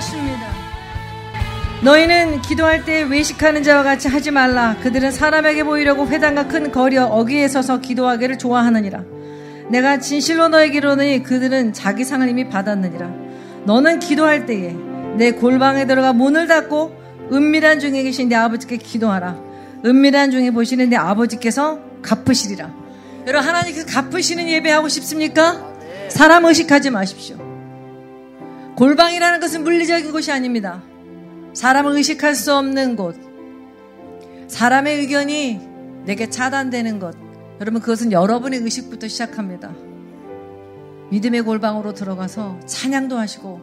말씀하십니다. 너희는 기도할 때 외식하는 자와 같이 하지 말라. 그들은 사람에게 보이려고 회당과 큰 거리 어귀에 서서 기도하기를 좋아하느니라. 내가 진실로 너에게 이르노니 그들은 자기 상을 이미 받았느니라. 너는 기도할 때에 내 골방에 들어가 문을 닫고 은밀한 중에 계신 내 아버지께 기도하라. 은밀한 중에 보시는 내 아버지께서 갚으시리라. 여러분, 하나님께서 갚으시는 예배하고 싶습니까? 사람 의식하지 마십시오. 골방이라는 것은 물리적인 곳이 아닙니다. 사람을 의식할 수 없는 곳, 사람의 의견이 내게 차단되는 것, 여러분, 그것은 여러분의 의식부터 시작합니다. 믿음의 골방으로 들어가서 찬양도 하시고,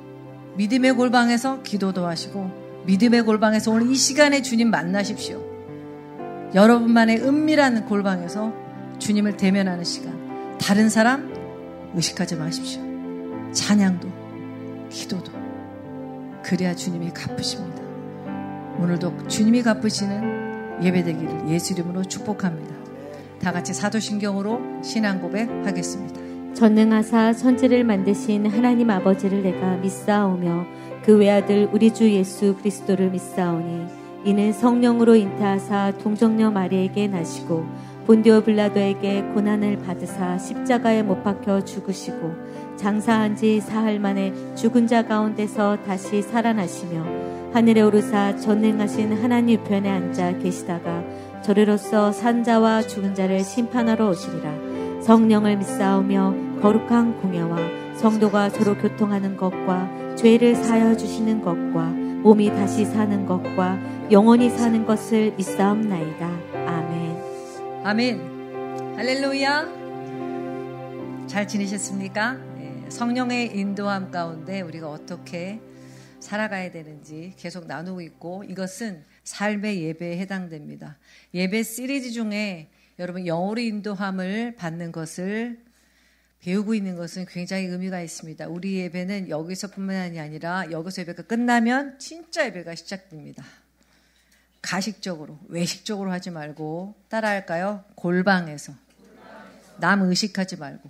믿음의 골방에서 기도도 하시고, 믿음의 골방에서 오늘 이 시간에 주님 만나십시오. 여러분만의 은밀한 골방에서 주님을 대면하는 시간, 다른 사람 의식하지 마십시오. 찬양도 기도도, 그래야 주님이 갚으십니다. 오늘도 주님이 갚으시는 예배되기를 예수 이름으로 축복합니다. 다 같이 사도신경으로 신앙 고백하겠습니다. 전능하사 천지를 만드신 하나님 아버지를 내가 믿사오며 그 외아들 우리 주 예수 그리스도를 믿사오니 이는 성령으로 잉태하사 동정녀 마리에게 나시고 본디오 빌라도에게 고난을 받으사 십자가에 못 박혀 죽으시고 장사한 지 사흘 만에 죽은 자 가운데서 다시 살아나시며 하늘에 오르사 전능하신 하나님 우편에 앉아 계시다가 저리로서 산 자와 죽은 자를 심판하러 오시리라. 성령을 믿사오며 거룩한 공예와 성도가 서로 교통하는 것과 죄를 사하여 주시는 것과 몸이 다시 사는 것과 영원히 사는 것을 믿사옵나이다. 아멘. 아멘. 할렐루야. 잘 지내셨습니까? 성령의 인도함 가운데 우리가 어떻게 살아가야 되는지 계속 나누고 있고, 이것은 삶의 예배에 해당됩니다. 예배 시리즈 중에 여러분 영으로 인도함을 받는 것을 배우고 있는 것은 굉장히 의미가 있습니다. 우리 예배는 여기서뿐만이 아니라 여기서 예배가 끝나면 진짜 예배가 시작됩니다. 가식적으로, 외식적으로 하지 말고 따라할까요? 골방에서. 남 의식하지 말고.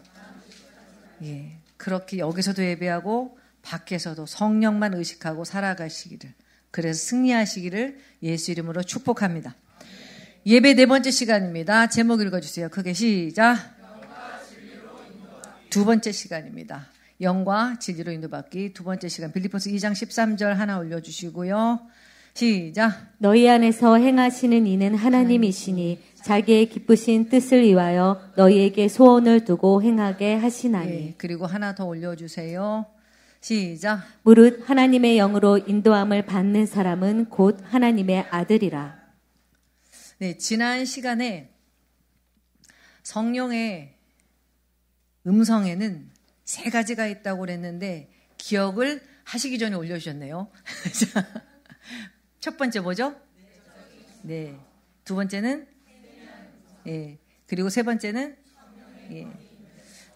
예, 그렇게 여기서도 예배하고 밖에서도 성령만 의식하고 살아가시기를, 그래서 승리하시기를 예수 이름으로 축복합니다. 예배 네 번째 시간입니다. 제목 읽어주세요. 크게 시작. 두 번째 시간입니다. 영과 진리로 인도받기 두 번째 시간, 빌립보서 2장 13절 하나 올려주시고요. 시작. 너희 안에서 행하시는 이는 하나님이시니 자기의 기쁘신 뜻을 위하여 너희에게 소원을 두고 행하게 하시나니. 네, 그리고 하나 더 올려주세요. 시작. 무릇 하나님의 영으로 인도함을 받는 사람은 곧 하나님의 아들이라. 네, 지난 시간에 성령의 음성에는 세 가지가 있다고 그랬는데 기억을 하시기 전에 올려주셨네요. 첫 번째 뭐죠? 네. 두 번째는? 예. 그리고 세 번째는? 예.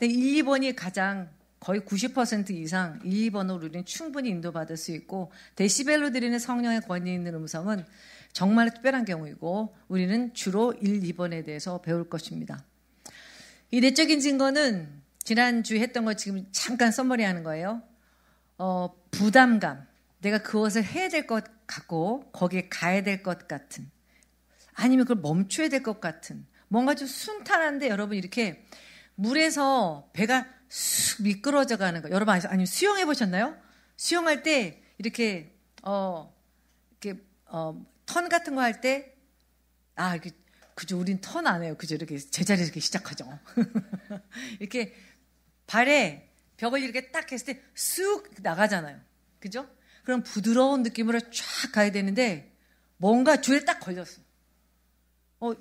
1, 2번이 가장 거의 90% 이상 1, 2번으로 우리는 충분히 인도받을 수 있고, 데시벨로 드리는 성령의 권위 있는 음성은 정말 특별한 경우이고, 우리는 주로 1, 2번에 대해서 배울 것입니다. 이 내적인 증거는 지난주에 했던 거 지금 잠깐 써머리하는 거예요. 부담감, 내가 그것을 해야 될 것 같고 거기에 가야 될 것 같은, 아니면 그걸 멈춰야 될 것 같은, 뭔가 좀 순탄한데 여러분 이렇게 물에서 배가 쑥 미끄러져 가는 거, 여러분 아니면 수영해 보셨나요? 수영할 때 이렇게 턴 같은 거 할 때, 그죠, 우린 턴 안 해요. 그죠, 이렇게 제자리에서 이렇게 시작하죠. 이렇게 발에 벽을 이렇게 딱 했을 때 쑥 나가잖아요. 그죠? 그럼 부드러운 느낌으로 쫙 가야 되는데 뭔가 줄에 딱 걸렸어.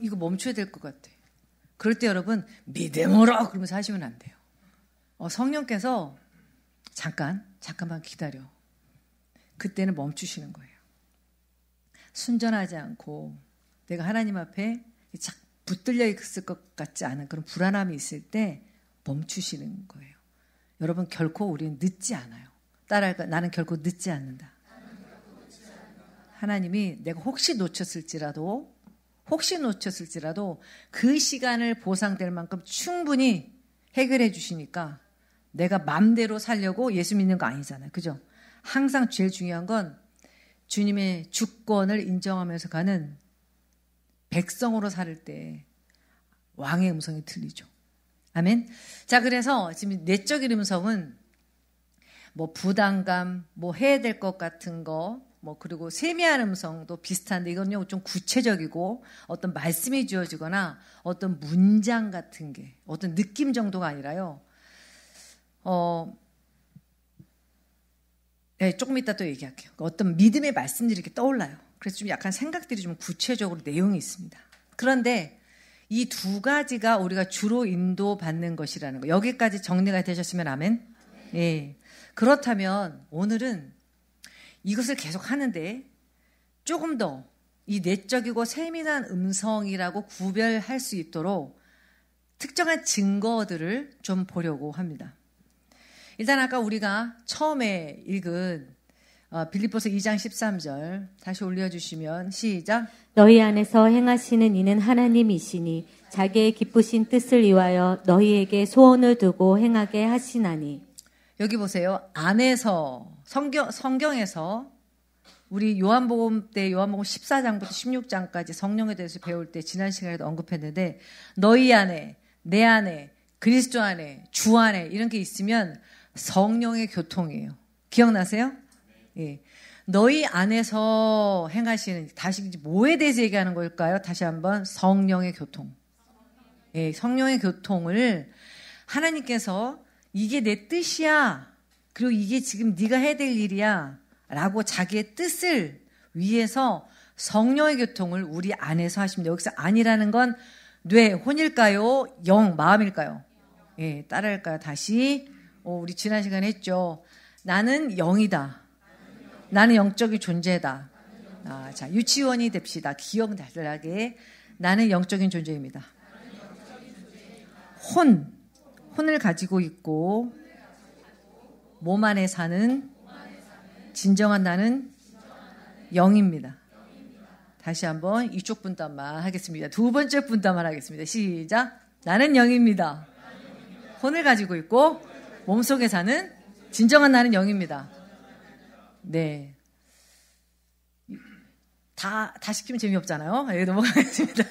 이거 멈춰야 될 것 같아. 그럴 때 여러분 믿음으로 그러면서 하시면 안 돼요. 성령께서 잠깐만 기다려. 그때는 멈추시는 거예요. 순전하지 않고 내가 하나님 앞에 착 붙들려 있을 것 같지 않은 그런 불안함이 있을 때 멈추시는 거예요. 여러분 결코 우리는 늦지 않아요. 따라할까? 나는 결코 늦지 않는다. 하나님이 내가 혹시 놓쳤을지라도 그 시간을 보상될 만큼 충분히 해결해 주시니까, 내가 맘대로 살려고 예수 믿는 거 아니잖아요. 그죠? 항상 제일 중요한 건 주님의 주권을 인정하면서 가는 백성으로 살 때 왕의 음성이 들리죠. 아멘. 자, 그래서 지금 내적인 음성은 뭐 부담감, 뭐 해야 될 것 같은 거, 뭐 그리고 세미한 음성도 비슷한데 이건요 좀 구체적이고 어떤 말씀이 주어지거나 어떤 문장 같은 게 어떤 느낌 정도가 아니라요. 네, 조금 이따 또 얘기할게요. 어떤 믿음의 말씀들이 이렇게 떠올라요. 그래서 좀 약간 생각들이 좀 구체적으로 내용이 있습니다. 그런데 이 두 가지가 우리가 주로 인도받는 것이라는 거. 여기까지 정리가 되셨으면 아멘? 예. 그렇다면 오늘은 이것을 계속 하는데 조금 더 이 내적이고 세밀한 음성이라고 구별할 수 있도록 특정한 증거들을 좀 보려고 합니다. 일단 아까 우리가 처음에 읽은 빌립보서 2장 13절 다시 올려주시면 시작. 너희 안에서 행하시는 이는 하나님이시니 자기의 기쁘신 뜻을 위하여 너희에게 소원을 두고 행하게 하시나니. 여기 보세요. 안에서 성경에서 우리 요한복음 때 요한복음 14장부터 16장까지 성령에 대해서 배울 때 지난 시간에도 언급했는데 너희 안에 내 안에 그리스도 안에 주 안에 이런 게 있으면 성령의 교통이에요. 기억나세요? 예. 너희 안에서 행하시는 다시 뭐에 대해서 얘기하는 걸까요? 다시 한번 성령의 교통. 예, 성령의 교통을 하나님께서 이게 내 뜻이야. 그리고 이게 지금 네가 해야 될 일이야. 라고 자기의 뜻을 위해서 성령의 교통을 우리 안에서 하십니다. 여기서 안이라는 건 뇌, 혼일까요? 영, 마음일까요? 예, 따라할까요? 다시. 우리 지난 시간에 했죠. 나는 영이다. 나는 영적인 존재다. 자, 유치원이 됩시다. 기억나게. 나는 영적인 존재입니다. 혼을 가지고 있고 몸 안에 사는 진정한 나는 영입니다. 다시 한번 이쪽 분단만 하겠습니다. 두 번째 분단만 하겠습니다. 시작. 나는 영입니다. 혼을 가지고 있고 몸속에 사는 진정한 나는 영입니다. 네. 다 시키면 재미없잖아요. 네, 넘어가겠습니다.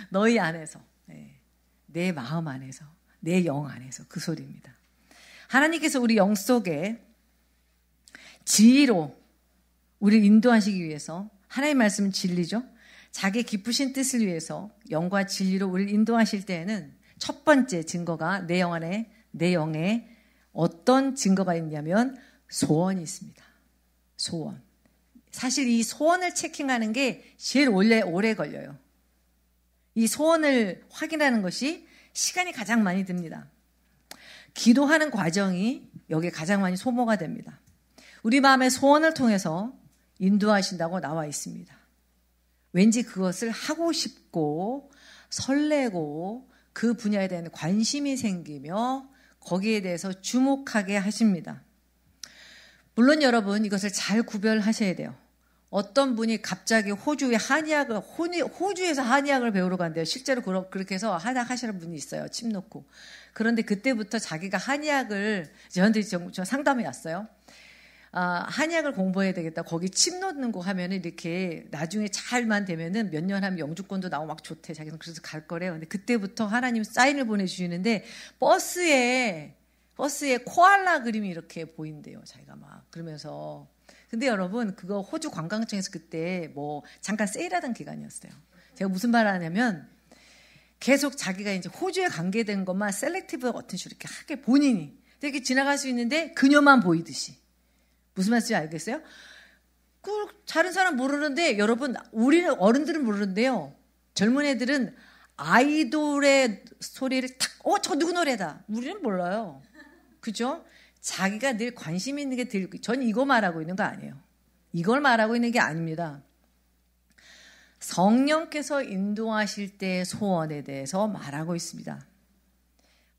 너희 안에서, 네. 내 마음 안에서, 내 영 안에서 그 소리입니다. 하나님께서 우리 영 속에 진리로 우리를 인도하시기 위해서 하나님의 말씀은 진리죠. 자기 기쁘신 뜻을 위해서 영과 진리로 우리를 인도하실 때에는 첫 번째 증거가 내 영 안에 내 영에 어떤 증거가 있냐면 소원이 있습니다. 소원. 사실 이 소원을 체킹하는 게 제일 오래 걸려요. 이 소원을 확인하는 것이 시간이 가장 많이 듭니다. 기도하는 과정이 여기에 가장 많이 소모가 됩니다. 우리 마음의 소원을 통해서 인도하신다고 나와 있습니다. 왠지 그것을 하고 싶고 설레고 그 분야에 대한 관심이 생기며 거기에 대해서 주목하게 하십니다. 물론 여러분 이것을 잘 구별하셔야 돼요. 어떤 분이 갑자기 호주에서 한의학을 배우러 간대요. 실제로 그렇게 해서 한의학 하시는 분이 있어요. 침 놓고. 그런데 그때부터 자기가 한의학을 저한테 저 상담이 왔어요. 한의학을 공부해야 되겠다. 거기 침 놓는 거 하면은 이렇게 나중에 잘만 되면은 몇 년 하면 영주권도 나오고 막 좋대. 자기는 그래서 갈 거래요. 근데 그때부터 하나님 사인을 보내주시는데 버스에 코알라 그림이 이렇게 보인대요. 자기가 막 그러면서. 근데 여러분 그거 호주 관광청에서 그때 뭐 잠깐 세일하던 기간이었어요. 제가 무슨 말을 하냐면 계속 자기가 이제 호주에 관계된 것만 셀렉티브 어떤 식으로 이렇게 하게 본인이 이렇게 지나갈 수 있는데 그녀만 보이듯이. 무슨 말인지 알겠어요? 다른 사람 모르는데 여러분 우리는 어른들은 모르는데요. 젊은 애들은 아이돌의 소리를 탁 저 누구 노래다. 우리는 몰라요. 그죠? 자기가 늘 관심 있는 게 전 이거 말하고 있는 거 아니에요. 이걸 말하고 있는 게 아닙니다. 성령께서 인도하실 때의 소원에 대해서 말하고 있습니다.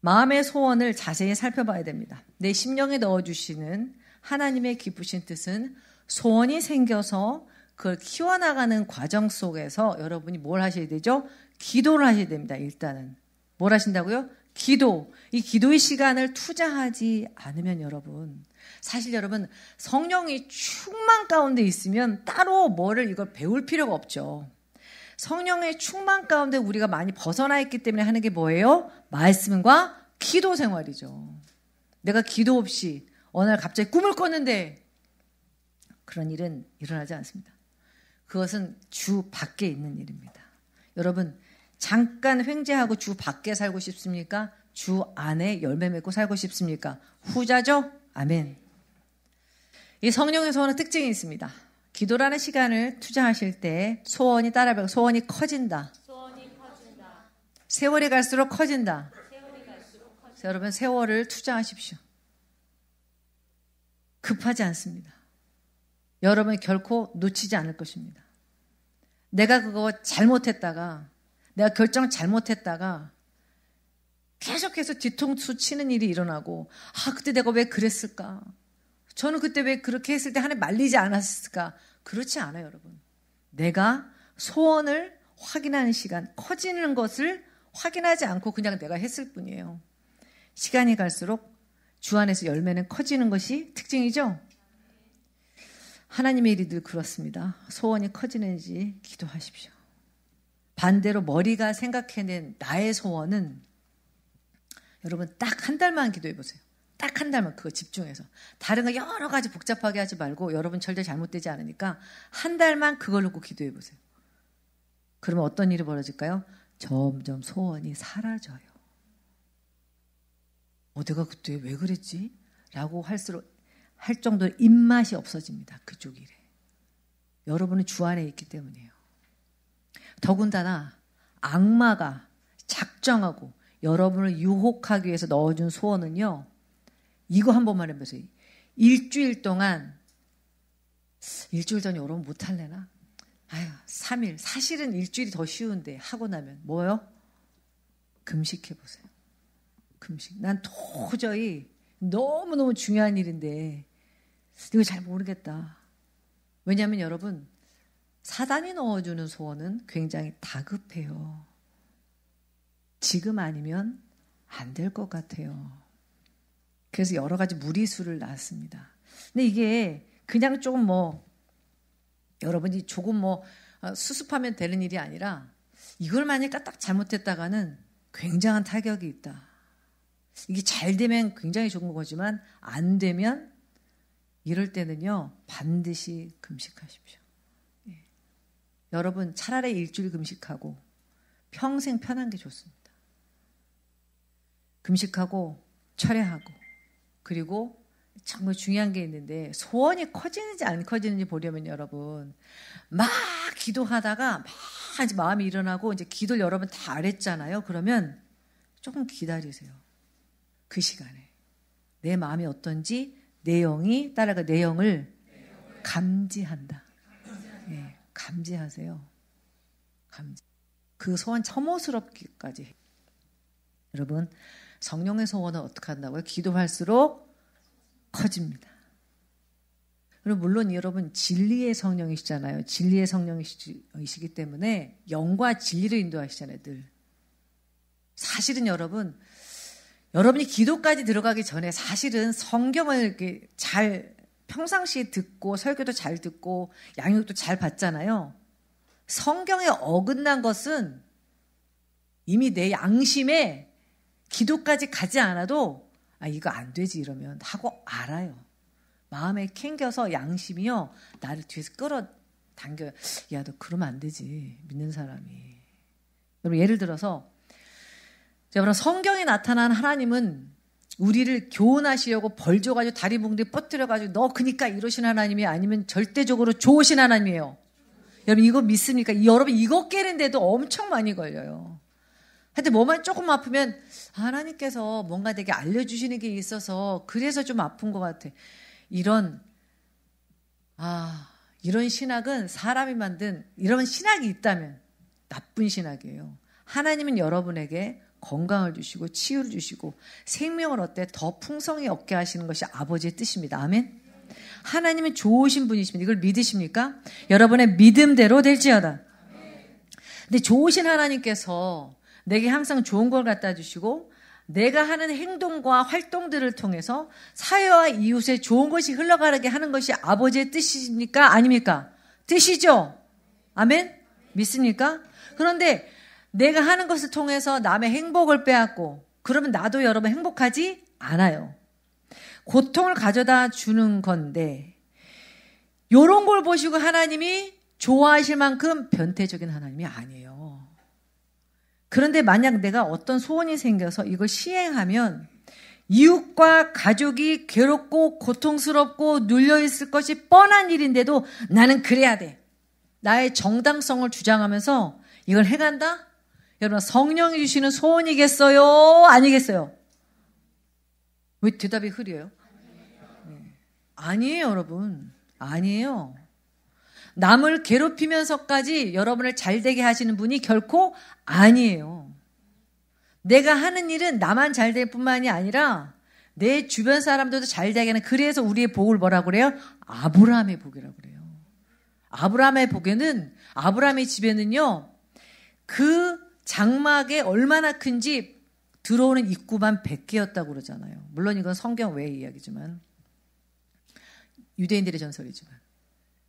마음의 소원을 자세히 살펴봐야 됩니다. 내 심령에 넣어주시는 하나님의 기쁘신 뜻은 소원이 생겨서 그걸 키워나가는 과정 속에서 여러분이 뭘 하셔야 되죠? 기도를 하셔야 됩니다. 일단은. 뭘 하신다고요? 기도, 이 기도의 시간을 투자하지 않으면 여러분, 사실 여러분 성령이 충만 가운데 있으면 따로 뭐를 이걸 배울 필요가 없죠. 성령의 충만 가운데 우리가 많이 벗어나 있기 때문에 하는 게 뭐예요? 말씀과 기도 생활이죠. 내가 기도 없이 어느 날 갑자기 꿈을 꿨는데 그런 일은 일어나지 않습니다. 그것은 주 밖에 있는 일입니다. 여러분 잠깐 횡재하고 주 밖에 살고 싶습니까? 주 안에 열매 맺고 살고 싶습니까? 후자죠? 아멘. 이 성령의 소원은 특징이 있습니다. 기도라는 시간을 투자하실 때 소원이 따라가고 소원이 커진다. 세월이 갈수록 커진다. 여러분 세월을 투자하십시오. 급하지 않습니다. 여러분이 결코 놓치지 않을 것입니다. 내가 그거 잘못했다가 내가 결정 잘못했다가 계속해서 뒤통수 치는 일이 일어나고 그때 내가 왜 그랬을까? 저는 그때 왜 그렇게 했을 때 하나님 말리지 않았을까? 그렇지 않아요, 여러분. 내가 소원을 확인하는 시간, 커지는 것을 확인하지 않고 그냥 내가 했을 뿐이에요. 시간이 갈수록 주 안에서 열매는 커지는 것이 특징이죠. 하나님의 일이 늘 그렇습니다. 소원이 커지는지 기도하십시오. 반대로 머리가 생각해낸 나의 소원은 여러분 딱 한 달만 기도해 보세요. 딱 한 달만 그거 집중해서. 다른 거 여러 가지 복잡하게 하지 말고 여러분 절대 잘못되지 않으니까 한 달만 그걸 놓고 기도해 보세요. 그러면 어떤 일이 벌어질까요? 점점 소원이 사라져요. 내가 그때 왜 그랬지? 라고 할 정도로 입맛이 없어집니다. 그쪽 일에. 여러분은 주 안에 있기 때문이에요. 더군다나 악마가 작정하고 여러분을 유혹하기 위해서 넣어준 소원은요. 이거 한 번만 해보세요. 일주일 동안 일주일 전에 여러분 못할래나? 3일. 사실은 일주일이 더 쉬운데 하고 나면 뭐요? 금식해보세요. 금식. 난 도저히 너무너무 중요한 일인데 이거 잘 모르겠다. 왜냐하면 여러분 사단이 넣어주는 소원은 굉장히 다급해요. 지금 아니면 안 될 것 같아요. 그래서 여러 가지 무리수를 낳았습니다. 근데 이게 그냥 조금 여러분이 조금 수습하면 되는 일이 아니라 이걸 만약에 딱 잘못했다가는 굉장한 타격이 있다. 이게 잘 되면 굉장히 좋은 거지만 안 되면 이럴 때는요 반드시 금식하십시오. 예. 여러분 차라리 일주일 금식하고 평생 편한 게 좋습니다. 금식하고 철회하고 그리고 정말 중요한 게 있는데 소원이 커지는지 안 커지는지 보려면 여러분 막 기도하다가 막 이제 마음이 일어나고 이제 기도를 여러분 다 안 했잖아요. 그러면 조금 기다리세요. 그 시간에 내 마음이 어떤지 내 영이 따라가 내 영을 감지한다. 예, 감지하세요. 감지. 그 소원 혐오스럽기까지. 여러분 성령의 소원은 어떻게 한다고요? 기도할수록 커집니다. 그리고 물론 여러분 진리의 성령이시잖아요. 진리의 성령이시기 때문에 영과 진리를 인도하시잖아요. 늘. 사실은 여러분이 기도까지 들어가기 전에 사실은 성경을 이렇게 잘 평상시에 듣고 설교도 잘 듣고 양육도 잘 받잖아요. 성경에 어긋난 것은 이미 내 양심에 기도까지 가지 않아도 이거 안 되지 이러면 하고 알아요. 마음에 캥겨서 양심이요 나를 뒤에서 끌어당겨요. 야, 너 그러면 안 되지. 믿는 사람이. 여러분 예를 들어서 여러분 성경에 나타난 하나님은 우리를 교훈하시려고 벌 줘가지고 다리 뭉디 뻗뜨려가지고 너 그니까 이러신 하나님이 아니면 절대적으로 좋으신 하나님이에요. 여러분 이거 믿습니까? 여러분 이거 깨는데도 엄청 많이 걸려요. 하여튼 몸만 조금 아프면 하나님께서 뭔가 되게 알려주시는 게 있어서 그래서 좀 아픈 것 같아. 이런 신학은 사람이 만든 이런 신학이 있다면 나쁜 신학이에요. 하나님은 여러분에게 건강을 주시고 치유를 주시고 생명을 더 풍성히 얻게 하시는 것이 아버지의 뜻입니다. 아멘. 하나님은 좋으신 분이십니다. 이걸 믿으십니까? 여러분의 믿음대로 될지어다. 근데 좋으신 하나님께서 내게 항상 좋은 걸 갖다 주시고 내가 하는 행동과 활동들을 통해서 사회와 이웃에 좋은 것이 흘러가게 하는 것이 아버지의 뜻입니까? 아닙니까? 뜻이죠. 아멘? 믿습니까? 그런데 내가 하는 것을 통해서 남의 행복을 빼앗고 그러면 나도 여러분 행복하지 않아요. 고통을 가져다 주는 건데 이런 걸 보시고 하나님이 좋아하실 만큼 변태적인 하나님이 아니에요. 그런데 만약 내가 어떤 소원이 생겨서 이걸 시행하면 이웃과 가족이 괴롭고 고통스럽고 눌려있을 것이 뻔한 일인데도 나는 그래야 돼. 나의 정당성을 주장하면서 이걸 해간다? 여러분 성령이 주시는 소원이겠어요? 아니겠어요? 왜 대답이 흐려요? 아니에요, 여러분. 아니에요. 남을 괴롭히면서까지 여러분을 잘되게 하시는 분이 결코 아니에요. 내가 하는 일은 나만 잘될 뿐만이 아니라 내 주변 사람들도 잘되게 하는, 그래서 우리의 복을 뭐라고 그래요? 아브라함의 복이라고 그래요. 아브라함의 복에는, 아브라함의 집에는요, 그 장막에 얼마나 큰지 들어오는 입구만 100개였다고 그러잖아요. 물론 이건 성경 외의 이야기지만, 유대인들의 전설이지만,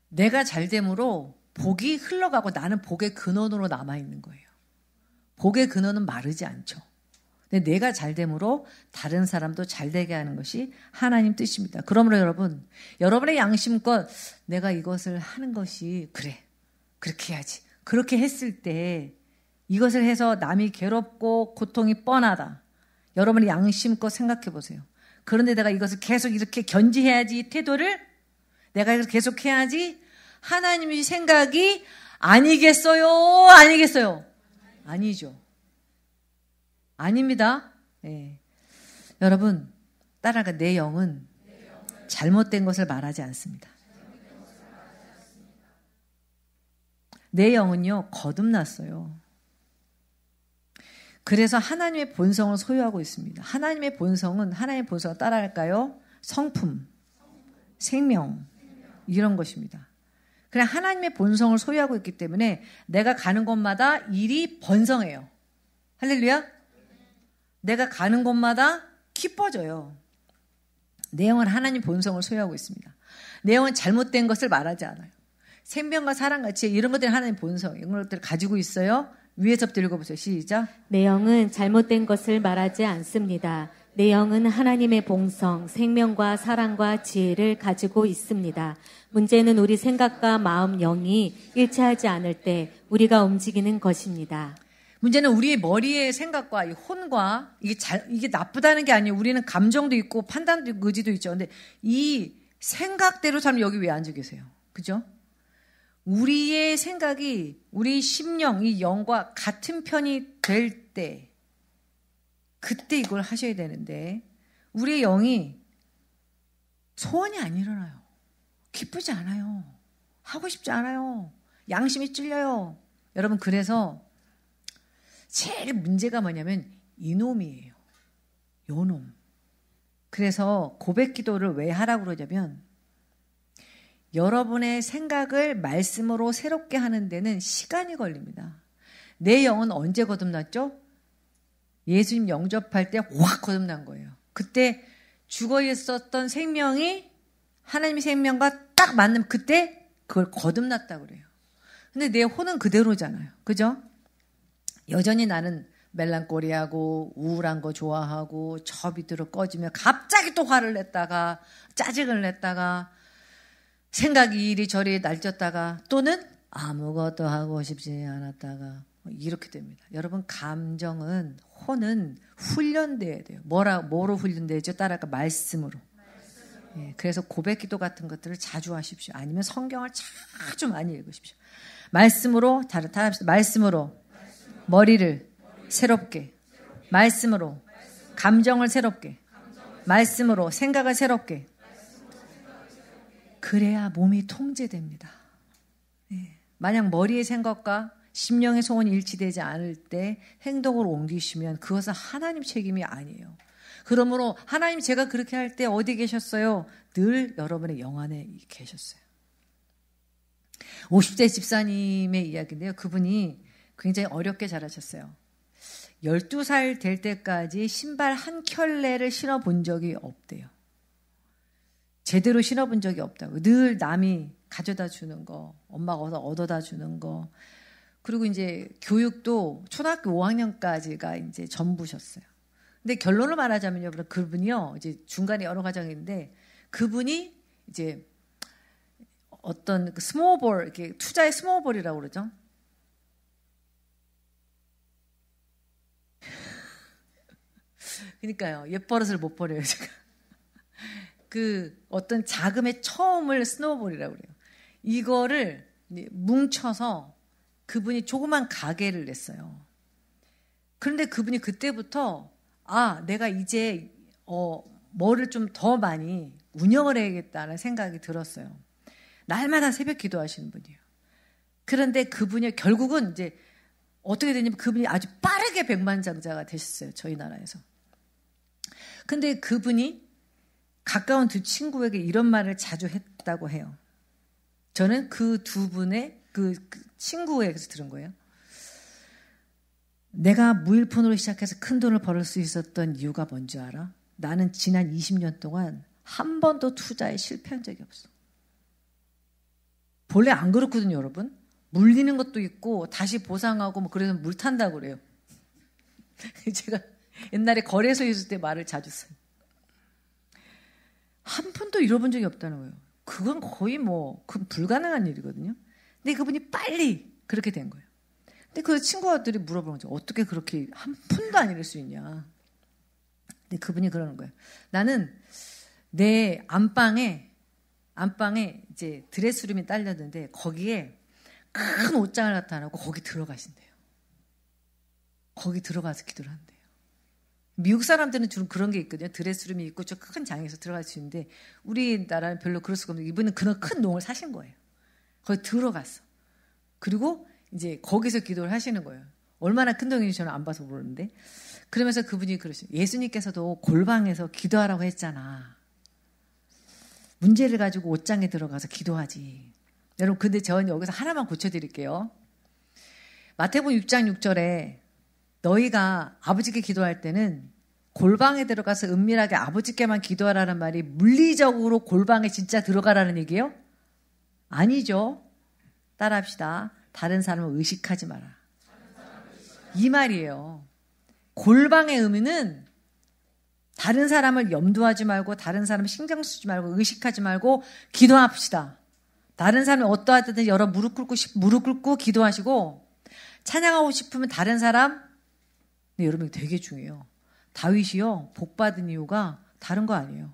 내가 잘됨으로 복이 흘러가고 나는 복의 근원으로 남아있는 거예요. 복의 근원은 마르지 않죠. 근데 내가 잘됨으로 다른 사람도 잘되게 하는 것이 하나님 뜻입니다. 그러므로 여러분, 여러분의 양심껏 내가 이것을 하는 것이 그래, 그렇게 해야지. 그렇게 했을 때 이것을 해서 남이 괴롭고 고통이 뻔하다. 여러분의 양심껏 생각해 보세요. 그런데 내가 이것을 계속 이렇게 견지해야지, 태도를 내가 이걸 계속 해야지, 하나님의 생각이 아니겠어요? 아니겠어요? 아니죠. 아닙니다. 네. 여러분, 따라가, 내 영은 잘못된 것을 말하지 않습니다. 내 영은요, 거듭났어요. 그래서 하나님의 본성을 소유하고 있습니다. 하나님의 본성은, 하나님의 본성을 따라할까요? 성품, 생명, 이런 것입니다. 그냥 하나님의 본성을 소유하고 있기 때문에 내가 가는 곳마다 일이 번성해요. 할렐루야? 내가 가는 곳마다 기뻐져요. 내 영은 하나님 본성을 소유하고 있습니다. 내 영은 잘못된 것을 말하지 않아요. 생명과 사랑같이 이런 것들이 하나님 본성, 이런 것들을 가지고 있어요. 위에서부터 읽어보세요. 시작. 내 영은 잘못된 것을 말하지 않습니다. 내 영은 하나님의 본성, 생명과 사랑과 지혜를 가지고 있습니다. 문제는 우리 생각과 마음, 영이 일치하지 않을 때 우리가 움직이는 것입니다. 문제는 우리의 머리의 생각과 이 혼과 이게 나쁘다는 게 아니에요. 우리는 감정도 있고 판단도 있고 의지도 있죠. 근데 이 생각대로 사람 여기 왜 앉아 계세요? 그죠? 우리의 생각이 우리 심령, 이 영과 같은 편이 될 때, 그때 이걸 하셔야 되는데 우리의 영이 소원이 안 일어나요. 기쁘지 않아요. 하고 싶지 않아요. 양심이 찔려요. 여러분, 그래서 제일 문제가 뭐냐면 이놈이에요. 요놈. 그래서 고백 기도를 왜 하라고 그러냐면, 여러분의 생각을 말씀으로 새롭게 하는 데는 시간이 걸립니다. 내 영은 언제 거듭났죠? 예수님 영접할 때 확 거듭난 거예요. 그때 죽어 있었던 생명이 하나님의 생명과 딱 맞는, 그때 그걸 거듭났다고 그래요. 근데 내 혼은 그대로잖아요. 그죠? 여전히 나는 멜랑콜리하고 우울한 거 좋아하고 저 밑으로 꺼지면 갑자기 또 화를 냈다가 짜증을 냈다가 생각이 이리저리 날뛰었다가 또는 아무것도 하고 싶지 않았다가 이렇게 됩니다. 여러분, 감정은, 혼은 훈련돼야 돼요. 뭐로 훈련되죠? 따라할까? 말씀으로. 예, 그래서 고백 기도 같은 것들을 자주 하십시오. 아니면 성경을 자주 많이 읽으십시오. 말씀으로, 다 합시다. 말씀으로 머리를 새롭게, 말씀으로 감정을 새롭게, 말씀으로 생각을 새롭게. 그래야 몸이 통제됩니다. 예. 만약 머리의 생각과 심령의 소원이 일치되지 않을 때 행동을 옮기시면 그것은 하나님 책임이 아니에요. 그러므로 하나님, 제가 그렇게 할 때 어디 계셨어요? 늘 여러분의 영 안에 계셨어요. 50대 집사님의 이야기인데요. 그분이 굉장히 어렵게 자라셨어요. 12살 될 때까지 신발 한 켤레를 신어본 적이 없대요. 제대로 신어본 적이 없다고. 늘 남이 가져다 주는 거, 엄마가 얻어다 주는 거. 그리고 이제 교육도 초등학교 5학년까지가 이제 전부셨어요. 근데 결론을 말하자면요, 그분이요, 이제 중간에 여러 과정인데, 그분이 이제 어떤 그 스몰볼, 이렇게 투자의 스몰볼이라고 그러죠. 그러니까요, 옛버릇을 못 버려요, 제가. 그 어떤 자금의 처음을 스노우볼이라고 그래요. 이거를 뭉쳐서 그분이 조그만 가게를 냈어요. 그런데 그분이 그때부터 내가 이제 뭐를 좀 더 많이 운영을 해야겠다는 생각이 들었어요. 날마다 새벽 기도하시는 분이에요. 그런데 그분이 결국은 이제 어떻게 되냐면 그분이 아주 빠르게 백만장자가 되셨어요. 저희 나라에서. 근데 그분이 가까운 두 친구에게 이런 말을 자주 했다고 해요. 저는 그 두 분의 그 친구에게서 들은 거예요. 내가 무일푼으로 시작해서 큰 돈을 벌을 수 있었던 이유가 뭔지 알아? 나는 지난 20년 동안 한 번도 투자에 실패한 적이 없어. 본래 안 그렇거든요, 여러분. 물리는 것도 있고 다시 보상하고 뭐 그래서 물 탄다고 그래요. 제가 옛날에 거래소에 있을 때 말을 자주 써요. 한 번도 잃어본 적이 없다는 거예요. 그건 거의 그건 불가능한 일이거든요. 근데 그분이 빨리 그렇게 된 거예요. 근데 그 친구들이 물어보는 거죠. 어떻게 그렇게 한 푼도 안 잃을 수 있냐. 근데 그분이 그러는 거예요. 나는 내 안방에 이제 드레스룸이 딸렸는데 거기에 큰 옷장을 갖다 놔놓고 거기 들어가신대요. 거기 들어가서 기도를 한대요. 미국 사람들은 주로 그런 게 있거든요. 드레스룸이 있고 저 큰 장에서 들어갈 수 있는데 우리나라는 별로 그럴 수가 없는데 이분은 그런 큰 농을 사신 거예요. 거기 들어갔어. 그리고 이제 거기서 기도를 하시는 거예요. 얼마나 큰 동인지 저는 안 봐서 모르는데. 그러면서 그분이 그러시죠. 예수님께서도 골방에서 기도하라고 했잖아. 문제를 가지고 옷장에 들어가서 기도하지. 여러분, 근데 저는 여기서 하나만 고쳐드릴게요. 마태복음 6장 6절에 너희가 아버지께 기도할 때는 골방에 들어가서 은밀하게 아버지께만 기도하라는 말이 물리적으로 골방에 진짜 들어가라는 얘기예요? 아니죠. 따라합시다. 다른 사람을 의식하지 마라. 이 말이에요. 골방의 의미는 다른 사람을 염두하지 말고 다른 사람을 신경 쓰지 말고 의식하지 말고 기도합시다. 다른 사람이 어떠하든 여러 무릎 꿇고 기도하시고 찬양하고 싶으면 다른 사람. 근데 여러분 되게 중요해요. 다윗이요 복받은 이유가 다른 거 아니에요.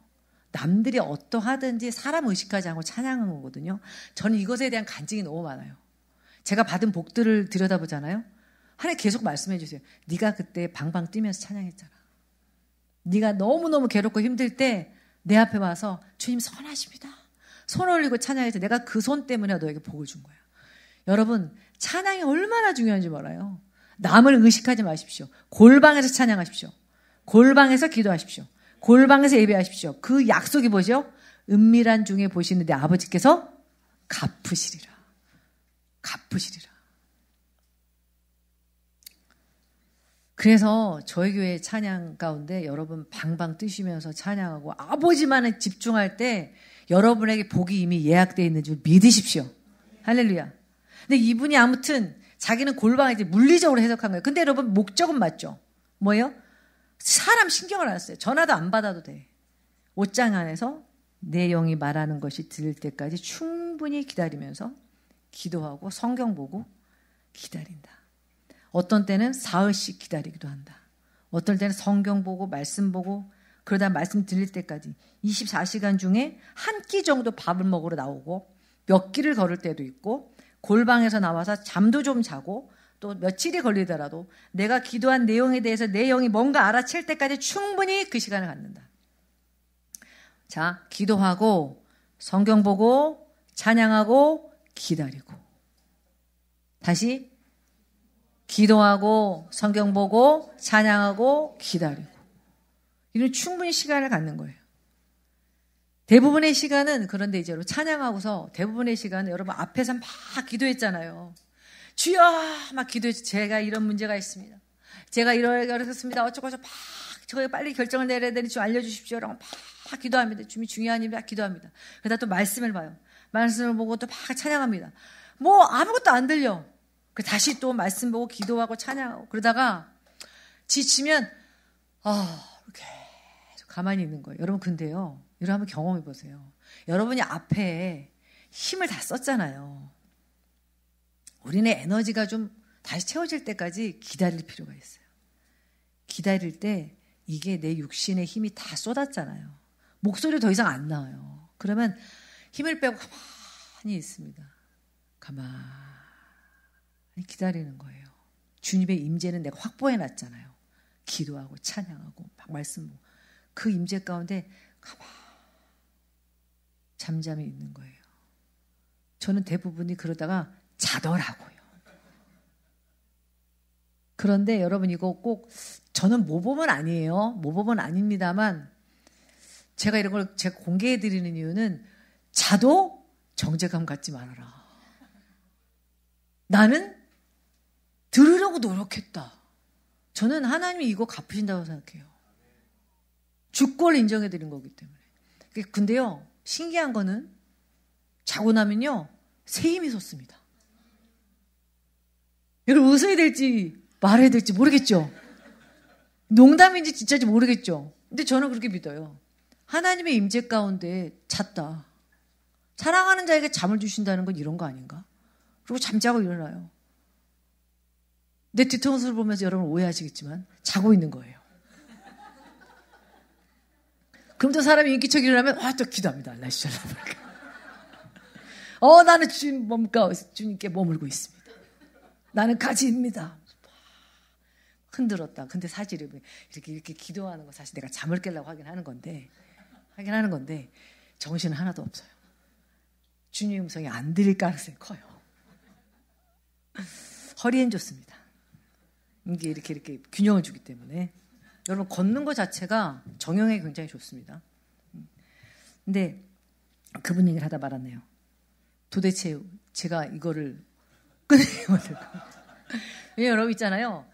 남들이 어떠하든지 사람 의식하지 않고 찬양한 거거든요. 저는 이것에 대한 간증이 너무 많아요. 제가 받은 복들을 들여다보잖아요. 하나님 계속 말씀해 주세요. 네가 그때 방방 뛰면서 찬양했잖아. 네가 너무너무 괴롭고 힘들 때 내 앞에 와서 주님 선하십니다. 손 올리고 찬양해서 내가 그 손 때문에 너에게 복을 준 거야. 여러분 찬양이 얼마나 중요한지 몰라요. 남을 의식하지 마십시오. 골방에서 찬양하십시오. 골방에서 기도하십시오. 골방에서 예배하십시오. 그 약속이 뭐죠? 은밀한 중에 보시는 내 아버지께서 갚으시리라. 갚으시리라. 그래서 저희 교회 찬양 가운데 여러분 방방 뜨시면서 찬양하고 아버지만에 집중할 때 여러분에게 복이 이미 예약되어 있는 줄 믿으십시오. 할렐루야. 근데 이분이 아무튼 자기는 골방에 이제 물리적으로 해석한 거예요. 근데 여러분 목적은 맞죠? 뭐예요? 사람 신경을 안 써요. 전화도 안 받아도 돼. 옷장 안에서 내 영이 말하는 것이 들릴 때까지 충분히 기다리면서 기도하고 성경 보고 기다린다. 어떤 때는 사흘씩 기다리기도 한다. 어떤 때는 성경 보고 말씀 보고 그러다 말씀 들릴 때까지 24시간 중에 한 끼 정도 밥을 먹으러 나오고 몇 끼를 걸을 때도 있고 골방에서 나와서 잠도 좀 자고 또 며칠이 걸리더라도 내가 기도한 내용에 대해서 내 영이 뭔가 알아챌 때까지 충분히 그 시간을 갖는다. 자, 기도하고 성경 보고 찬양하고 기다리고 다시 기도하고 성경 보고 찬양하고 기다리고 이런 충분히 시간을 갖는 거예요. 대부분의 시간은 그런데 이제 찬양하고서 대부분의 시간은 여러분 앞에서 막 기도했잖아요. 주여 막 기도했죠. 제가 이런 문제가 있습니다. 제가 이러겠습니다. 어쩌고저쩌고 막 저희 빨리 결정을 내려야 되니 좀 알려주십시오. 라고 막 기도합니다. 주님이 중요한 일이라 기도합니다. 그러다 또 말씀을 봐요. 말씀을 보고 또 막 찬양합니다. 뭐 아무것도 안 들려. 다시 또 말씀 보고 기도하고 찬양하고 그러다가 지치면 계속 가만히 있는 거예요. 여러분 근데요. 여러분 한번 경험해 보세요. 여러분이 앞에 힘을 다 썼잖아요. 우리는 에너지가 좀 다시 채워질 때까지 기다릴 필요가 있어요. 기다릴 때 이게 내 육신의 힘이 다 쏟았잖아요. 목소리 더 이상 안 나와요. 그러면 힘을 빼고 가만히 있습니다. 가만히 기다리는 거예요. 주님의 임재는 내가 확보해놨잖아요. 기도하고 찬양하고 막 말씀 그 임재 가운데 가만히 잠잠히 있는 거예요. 저는 대부분이 그러다가 자더라고요. 그런데 여러분 이거 꼭 저는 모범은 아니에요. 모범은 아닙니다만 제가 이런 걸 제가 공개해드리는 이유는 자도 정죄감 갖지 말아라. 나는 들으려고 노력했다. 저는 하나님이 이거 갚으신다고 생각해요. 주권을 인정해드린 거기 때문에. 근데요 신기한 거는 자고 나면요 새 힘이 솟습니다. 여러분 웃어야 될지 말해야 될지 모르겠죠. 농담인지 진짜인지 모르겠죠. 근데 저는 그렇게 믿어요. 하나님의 임재 가운데 잤다. 사랑하는 자에게 잠을 주신다는 건 이런 거 아닌가? 그리고 잠자고 일어나요. 내 뒤통수를 보면서 여러분 오해하시겠지만 자고 있는 거예요. 그럼 또 사람이 인기척 일어나면 또 기도합니다. 나는 주님께 머물고 있습니다. 나는 가지입니다. 흔들었다. 근데 사실 이렇게 기도하는 거 사실 내가 잠을 깨려고 하긴 하는 건데 정신은 하나도 없어요. 주님의 음성이 안 들릴 가능성이 커요. 허리엔 좋습니다. 이게 이렇게 균형을 주기 때문에 여러분 걷는 것 자체가 정형에 굉장히 좋습니다. 근데 그분 얘기를 하다 말았네요. 도대체 제가 이거를 끊으려고 왜냐면 여러분 있잖아요.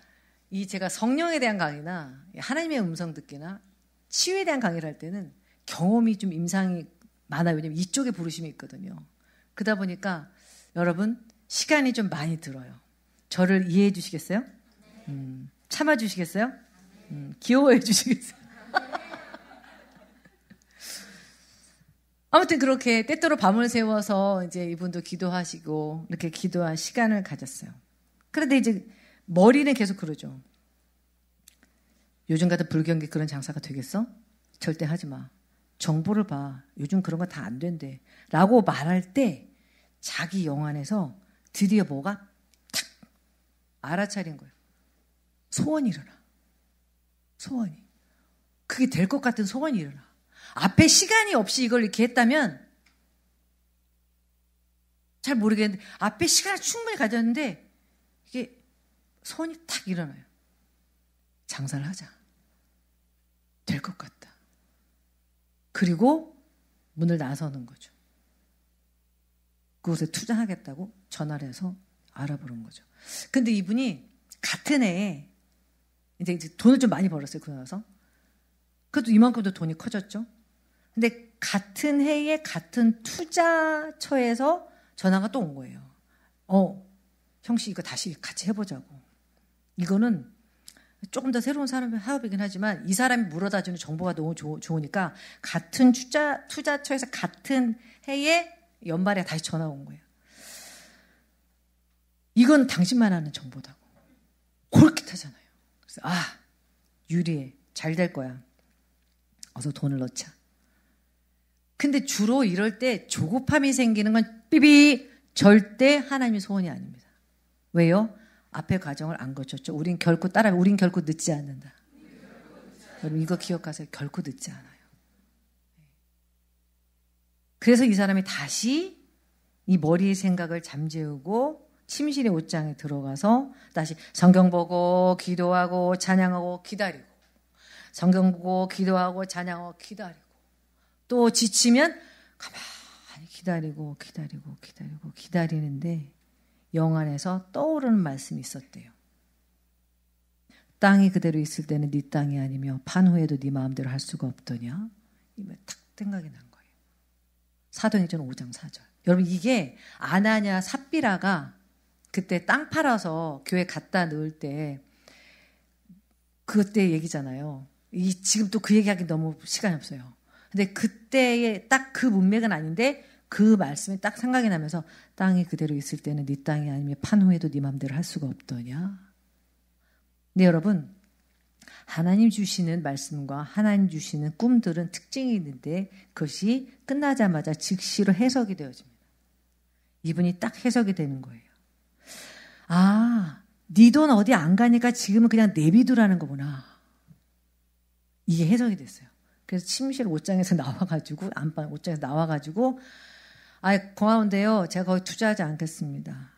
이 제가 성령에 대한 강의나 하나님의 음성 듣기나 치유에 대한 강의를 할 때는 경험이 좀 임상이 많아요. 왜냐면 이쪽에 부르심이 있거든요. 그러다 보니까 여러분 시간이 좀 많이 들어요. 저를 이해해 주시겠어요? 참아 주시겠어요? 귀여워해 주시겠어요? 아무튼 그렇게 때때로 밤을 새워서 이제 이분도 기도하시고 이렇게 기도할 시간을 가졌어요. 그런데 이제 머리는 계속 그러죠. 요즘 같은 불경기 그런 장사가 되겠어? 절대 하지 마. 정보를 봐. 요즘 그런 거 다 안 된대. 라고 말할 때 자기 영 안에서 드디어 뭐가 탁 알아차린 거예요. 소원이 일어나. 소원이. 그게 될 것 같은 소원이 일어나. 앞에 시간이 없이 이걸 이렇게 했다면 잘 모르겠는데 앞에 시간을 충분히 가졌는데 이게 소원이 탁 일어나요. 장사를 하자. 될 것 같다. 그리고 문을 나서는 거죠. 그곳에 투자하겠다고 전화를 해서 알아보는 거죠. 근데 이분이 같은 해에 이제 돈을 좀 많이 벌었어요. 그러고 나서. 그래도 이만큼도 돈이 커졌죠. 근데 같은 해에 같은 투자처에서 전화가 또 온 거예요. 형씨 이거 다시 같이 해보자고. 이거는 조금 더 새로운 사업이긴 하지만 이 사람이 물어다주는 정보가 너무 좋으니까 같은 투자처에서 같은 해에 연말에 다시 전화가 온 거예요. 이건 당신만 아는 정보다고. 콜깃하잖아요. 그래서 유리해. 잘 될 거야. 어서 돈을 넣자. 근데 주로 이럴 때 조급함이 생기는 건 삐비 절대 하나님의 소원이 아닙니다. 왜요? 앞에 과정을 안 거쳤죠. 우린 결코 늦지 않는다. 여러분 이거 기억하세요. 결코 늦지 않아요. 그래서 이 사람이 다시 이 머리의 생각을 잠재우고 침실의 옷장에 들어가서 다시 성경 보고 기도하고 찬양하고 기다리고 성경 보고 기도하고 찬양하고 기다리고 또 지치면 가만히 기다리는데 영 안에서 떠오르는 말씀이 있었대요. 땅이 그대로 있을 때는 네 땅이 아니며 판 후에도 네 마음대로 할 수가 없더냐. 이게 딱 생각이 난 거예요. 사도행전 5장 4절. 여러분 이게 아나냐 삽비라가 그때 땅 팔아서 교회 갖다 넣을 때 그때 얘기잖아요. 지금 또 그 얘기하기 너무 시간이 없어요. 근데 그때의 딱 그 문맥은 아닌데 그 말씀이 딱 생각이 나면서 땅이 그대로 있을 때는 네 땅이 아니면 판 후에도 네 마음대로 할 수가 없더냐. 네, 여러분 하나님 주시는 말씀과 하나님 주시는 꿈들은 특징이 있는데 그것이 끝나자마자 즉시로 해석이 되어집니다. 이분이 딱 해석이 되는 거예요. 아, 네 돈 어디 안 가니까 지금은 그냥 내비두라는 거구나. 이게 해석이 됐어요. 그래서 침실 옷장에서 나와가지고 안방 옷장에서 나와가지고 고마운데요. 제가 거기 투자하지 않겠습니다.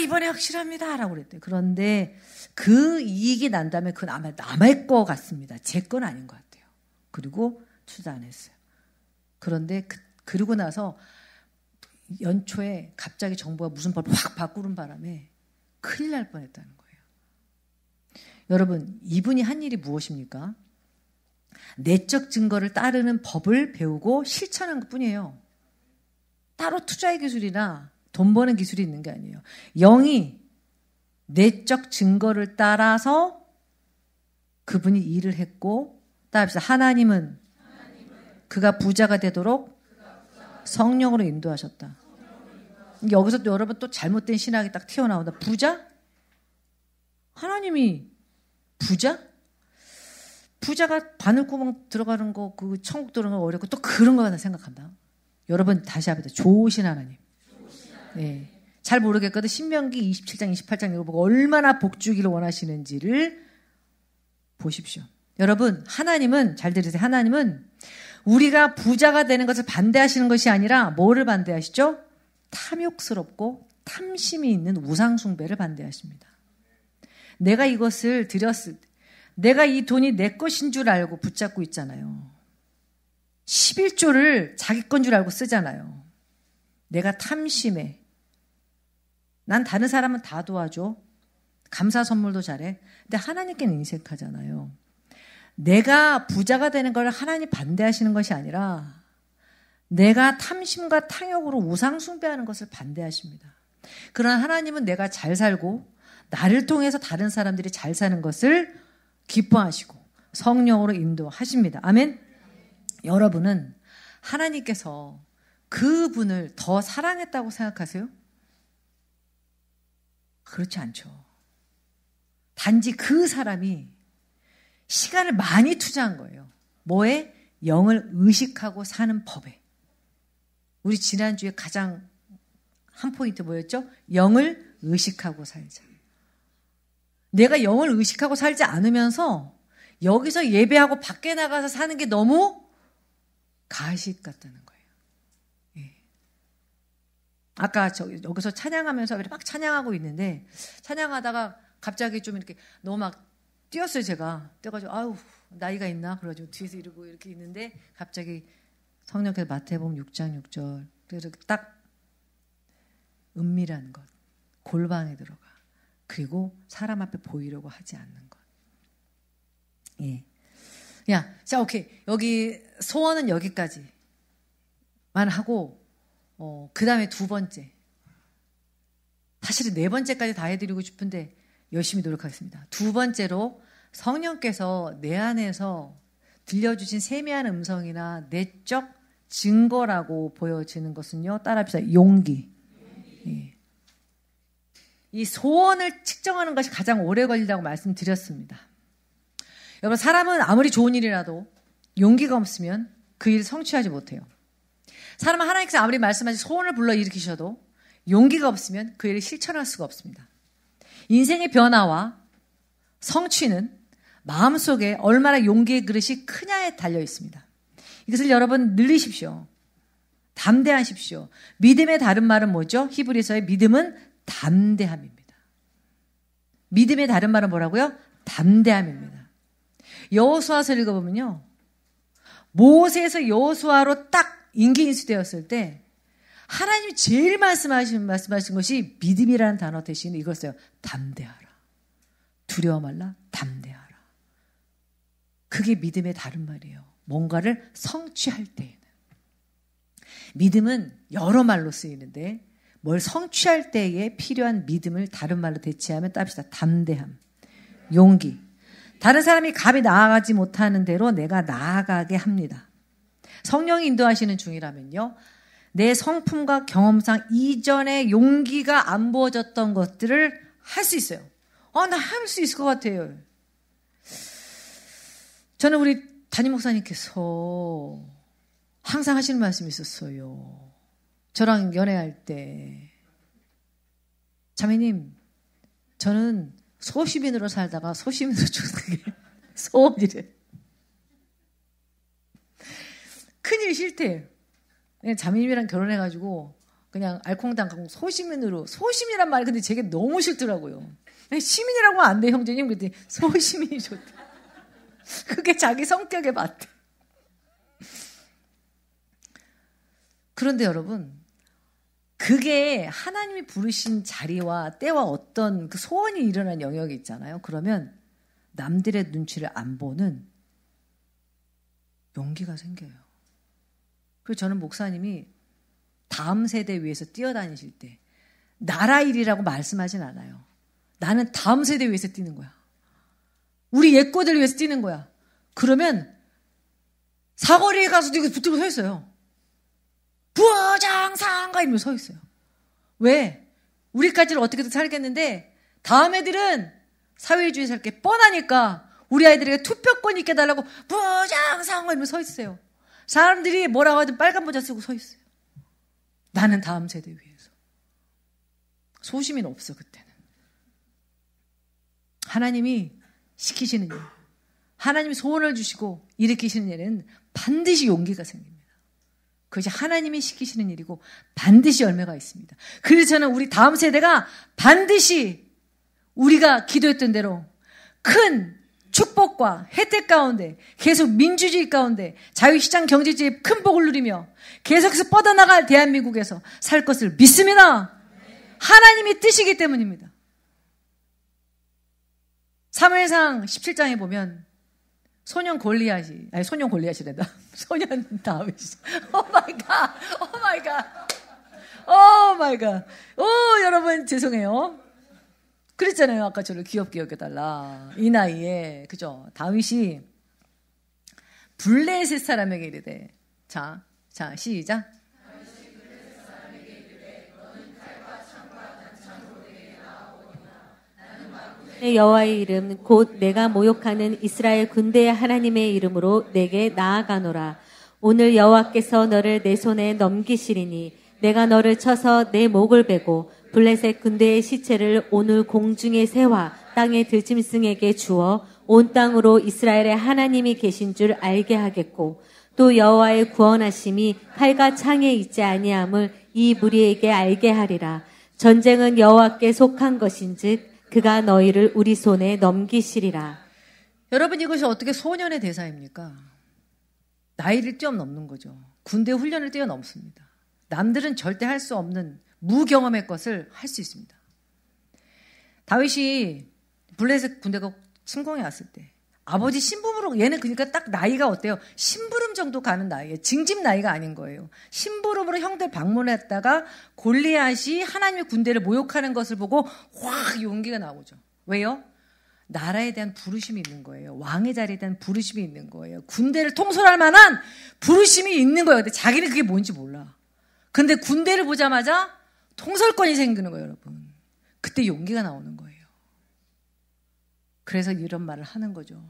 이번에 확실합니다. 라고 그랬대요. 그런데 그 이익이 난 다음에 그건 아마 남의 거 같습니다. 제 건 아닌 것 같아요. 그리고 투자 안 했어요. 그런데 그러고 나서 연초에 갑자기 정부가 무슨 법을 확 바꾸는 바람에 큰일 날 뻔했다는 거예요. 여러분 이분이 한 일이 무엇입니까? 내적 증거를 따르는 법을 배우고 실천한 것뿐이에요. 따로 투자의 기술이나 돈 버는 기술이 있는 게 아니에요. 영이 내적 증거를 따라서 그분이 일을 했고 따라합시다. 하나님은 그가 부자가 되도록 성령으로 인도하셨다. 여기서 여러분 또 잘못된 신학이 딱 튀어나온다. 부자? 하나님이 부자? 부자가 바늘구멍 들어가는 거, 그 천국 들어가는 거 어렵고 또 그런 거 하나 생각한다. 여러분 다시 합니다. 좋으신 하나님. 네. 잘 모르겠거든. 신명기 27장, 28장 이거 보고 얼마나 복주기를 원하시는지를 보십시오. 여러분 하나님은 잘 들으세요. 하나님은 우리가 부자가 되는 것을 반대하시는 것이 아니라 뭐를 반대하시죠? 탐욕스럽고 탐심이 있는 우상숭배를 반대하십니다. 내가 이것을 드렸을 때 내가 이 돈이 내 것인 줄 알고 붙잡고 있잖아요. 11조를 자기 건 줄 알고 쓰잖아요. 내가 탐심해. 난 다른 사람은 다 도와줘. 감사 선물도 잘해. 근데 하나님께는 인색하잖아요. 내가 부자가 되는 걸 하나님 반대하시는 것이 아니라 내가 탐심과 탕욕으로 우상숭배하는 것을 반대하십니다. 그러나 하나님은 내가 잘 살고 나를 통해서 다른 사람들이 잘 사는 것을 기뻐하시고 성령으로 인도하십니다. 아멘. 여러분은 하나님께서 그분을 더 사랑했다고 생각하세요? 그렇지 않죠. 단지 그 사람이 시간을 많이 투자한 거예요. 뭐에? 영을 의식하고 사는 법에. 우리 지난주에 가장 한 포인트 뭐였죠? 영을 의식하고 살자. 내가 영을 의식하고 살지 않으면서 여기서 예배하고 밖에 나가서 사는 게 너무 가식 같다는 거예요. 예. 아까 여기서 찬양하면서 막 찬양하고 있는데 찬양하다가 갑자기 좀 이렇게 너무 막 뛰었어요. 제가 뛰어가지고 아우 나이가 있나 그래가지고 뒤에서 이러고 이렇게 있는데 갑자기 성령께서 마태복음 6장 6절 그래서 딱 은밀한 것 골방에 들어가 그리고 사람 앞에 보이려고 하지 않는 것. 예. 자 오케이 여기 소원은 여기까지만 하고 그 다음에 두 번째 사실은 네 번째까지 다 해드리고 싶은데 열심히 노력하겠습니다. 두 번째로 성령께서 내 안에서 들려주신 세미한 음성이나 내적 증거라고 보여지는 것은요. 따라합시다. 용기. 예. 이 소원을 측정하는 것이 가장 오래 걸린다고 말씀드렸습니다. 여러분 사람은 아무리 좋은 일이라도 용기가 없으면 그 일을 성취하지 못해요. 사람은 하나님께서 아무리 말씀하신 소원을 불러일으키셔도 용기가 없으면 그 일을 실천할 수가 없습니다. 인생의 변화와 성취는 마음속에 얼마나 용기의 그릇이 크냐에 달려 있습니다. 이것을 여러분 늘리십시오. 담대하십시오. 믿음의 다른 말은 뭐죠? 히브리서의 믿음은 담대함입니다. 믿음의 다른 말은 뭐라고요? 담대함입니다. 여호수아서를 읽어보면요. 모세에서 여호수아로 딱 임기 인수되었을 때 하나님이 제일 말씀하신 것이 믿음이라는 단어 대신 이거였어요. 담대하라. 두려워 말라. 담대하라. 그게 믿음의 다른 말이에요. 뭔가를 성취할 때에는. 믿음은 여러 말로 쓰이는데 뭘 성취할 때에 필요한 믿음을 다른 말로 대체하면 따릅시다. 담대함, 용기. 다른 사람이 감히 나아가지 못하는 대로 내가 나아가게 합니다. 성령이 인도하시는 중이라면요. 내 성품과 경험상 이전에 용기가 안 부어졌던 것들을 할 수 있어요. 나 할 수 있을 것 같아요. 저는 우리 담임 목사님께서 항상 하시는 말씀이 있었어요. 저랑 연애할 때. 자매님, 저는 소시민으로 살다가 소시민으로 죽는 게 소원이래. 큰일 싫대. 그냥 자매님이랑 결혼해가지고 그냥 알콩달콩 소시민으로. 소시민이란 말이 근데 제게 너무 싫더라고요. 시민이라고 하면 안 돼, 형제님. 그랬더니 소시민이 좋대. 그게 자기 성격에 맞대. 그런데 여러분, 그게 하나님이 부르신 자리와 때와 어떤 그 소원이 일어난 영역이 있잖아요. 그러면 남들의 눈치를 안 보는 용기가 생겨요. 그리고 저는 목사님이 다음 세대 위해서 뛰어다니실 때 나라 일이라고 말씀하진 않아요. 나는 다음 세대 위해서 뛰는 거야. 우리 옛거들 위해서 뛰는 거야. 그러면 사거리에 가서도 이거 붙들고 서 있어요. 부장상가 이러면서 서 있어요. 왜? 우리까지는 어떻게든 살겠는데 다음 애들은 사회주의 살 게 뻔하니까 우리 아이들에게 투표권 있게 달라고 부장상가 이러면서 서 있어요. 사람들이 뭐라고 하든 빨간 모자 쓰고 서 있어요. 나는 다음 세대 위해서. 소시민 없어 그때는. 하나님이 시키시는 일, 하나님이 소원을 주시고 일으키시는 일은 반드시 용기가 생깁니다. 그것이 하나님이 시키시는 일이고 반드시 열매가 있습니다. 그래서 저는 우리 다음 세대가 반드시 우리가 기도했던 대로 큰 축복과 혜택 가운데 계속 민주주의 가운데 자유시장 경제주의의 큰 복을 누리며 계속해서 뻗어나갈 대한민국에서 살 것을 믿습니다. 하나님이 뜻이기 때문입니다. 사무엘상 17장에 보면 소년 골리앗이란다. 소년 다윗이. 오 마이 갓. 여러분 죄송해요. 그랬잖아요. 아까 저를 귀엽게 여겨달라. 이 나이에. 그죠? 다윗이 블레셋 사람에게 이르되. 자, 시작. 여호와의 이름 곧 내가 모욕하는 이스라엘 군대의 하나님의 이름으로 내게 나아가노라. 오늘 여호와께서 너를 내 손에 넘기시리니 내가 너를 쳐서 내 목을 베고 블레셋 군대의 시체를 오늘 공중의 새와 땅의 들짐승에게 주어 온 땅으로 이스라엘의 하나님이 계신 줄 알게 하겠고 또 여호와의 구원하심이 칼과 창에 있지 아니함을 이 무리에게 알게 하리라. 전쟁은 여호와께 속한 것인즉 그가 너희를 우리 손에 넘기시리라. 여러분 이것이 어떻게 소년의 대사입니까? 나이를 뛰어넘는 거죠. 군대 훈련을 뛰어넘습니다. 남들은 절대 할 수 없는 무경험의 것을 할 수 있습니다. 다윗이 블레셋 군대가 침공해 왔을 때 아버지 심부름으로 얘는 그러니까 딱 나이가 어때요? 심부름 정도 가는 나이예요. 징집 나이가 아닌 거예요. 심부름으로 형들 방문했다가 골리앗이 하나님의 군대를 모욕하는 것을 보고 확 용기가 나오죠. 왜요? 나라에 대한 부르심이 있는 거예요. 왕의 자리에 대한 부르심이 있는 거예요. 군대를 통솔할 만한 부르심이 있는 거예요. 근데 자기는 그게 뭔지 몰라. 근데 군대를 보자마자 통솔권이 생기는 거예요, 여러분. 그때 용기가 나오는 거예요. 그래서 이런 말을 하는 거죠.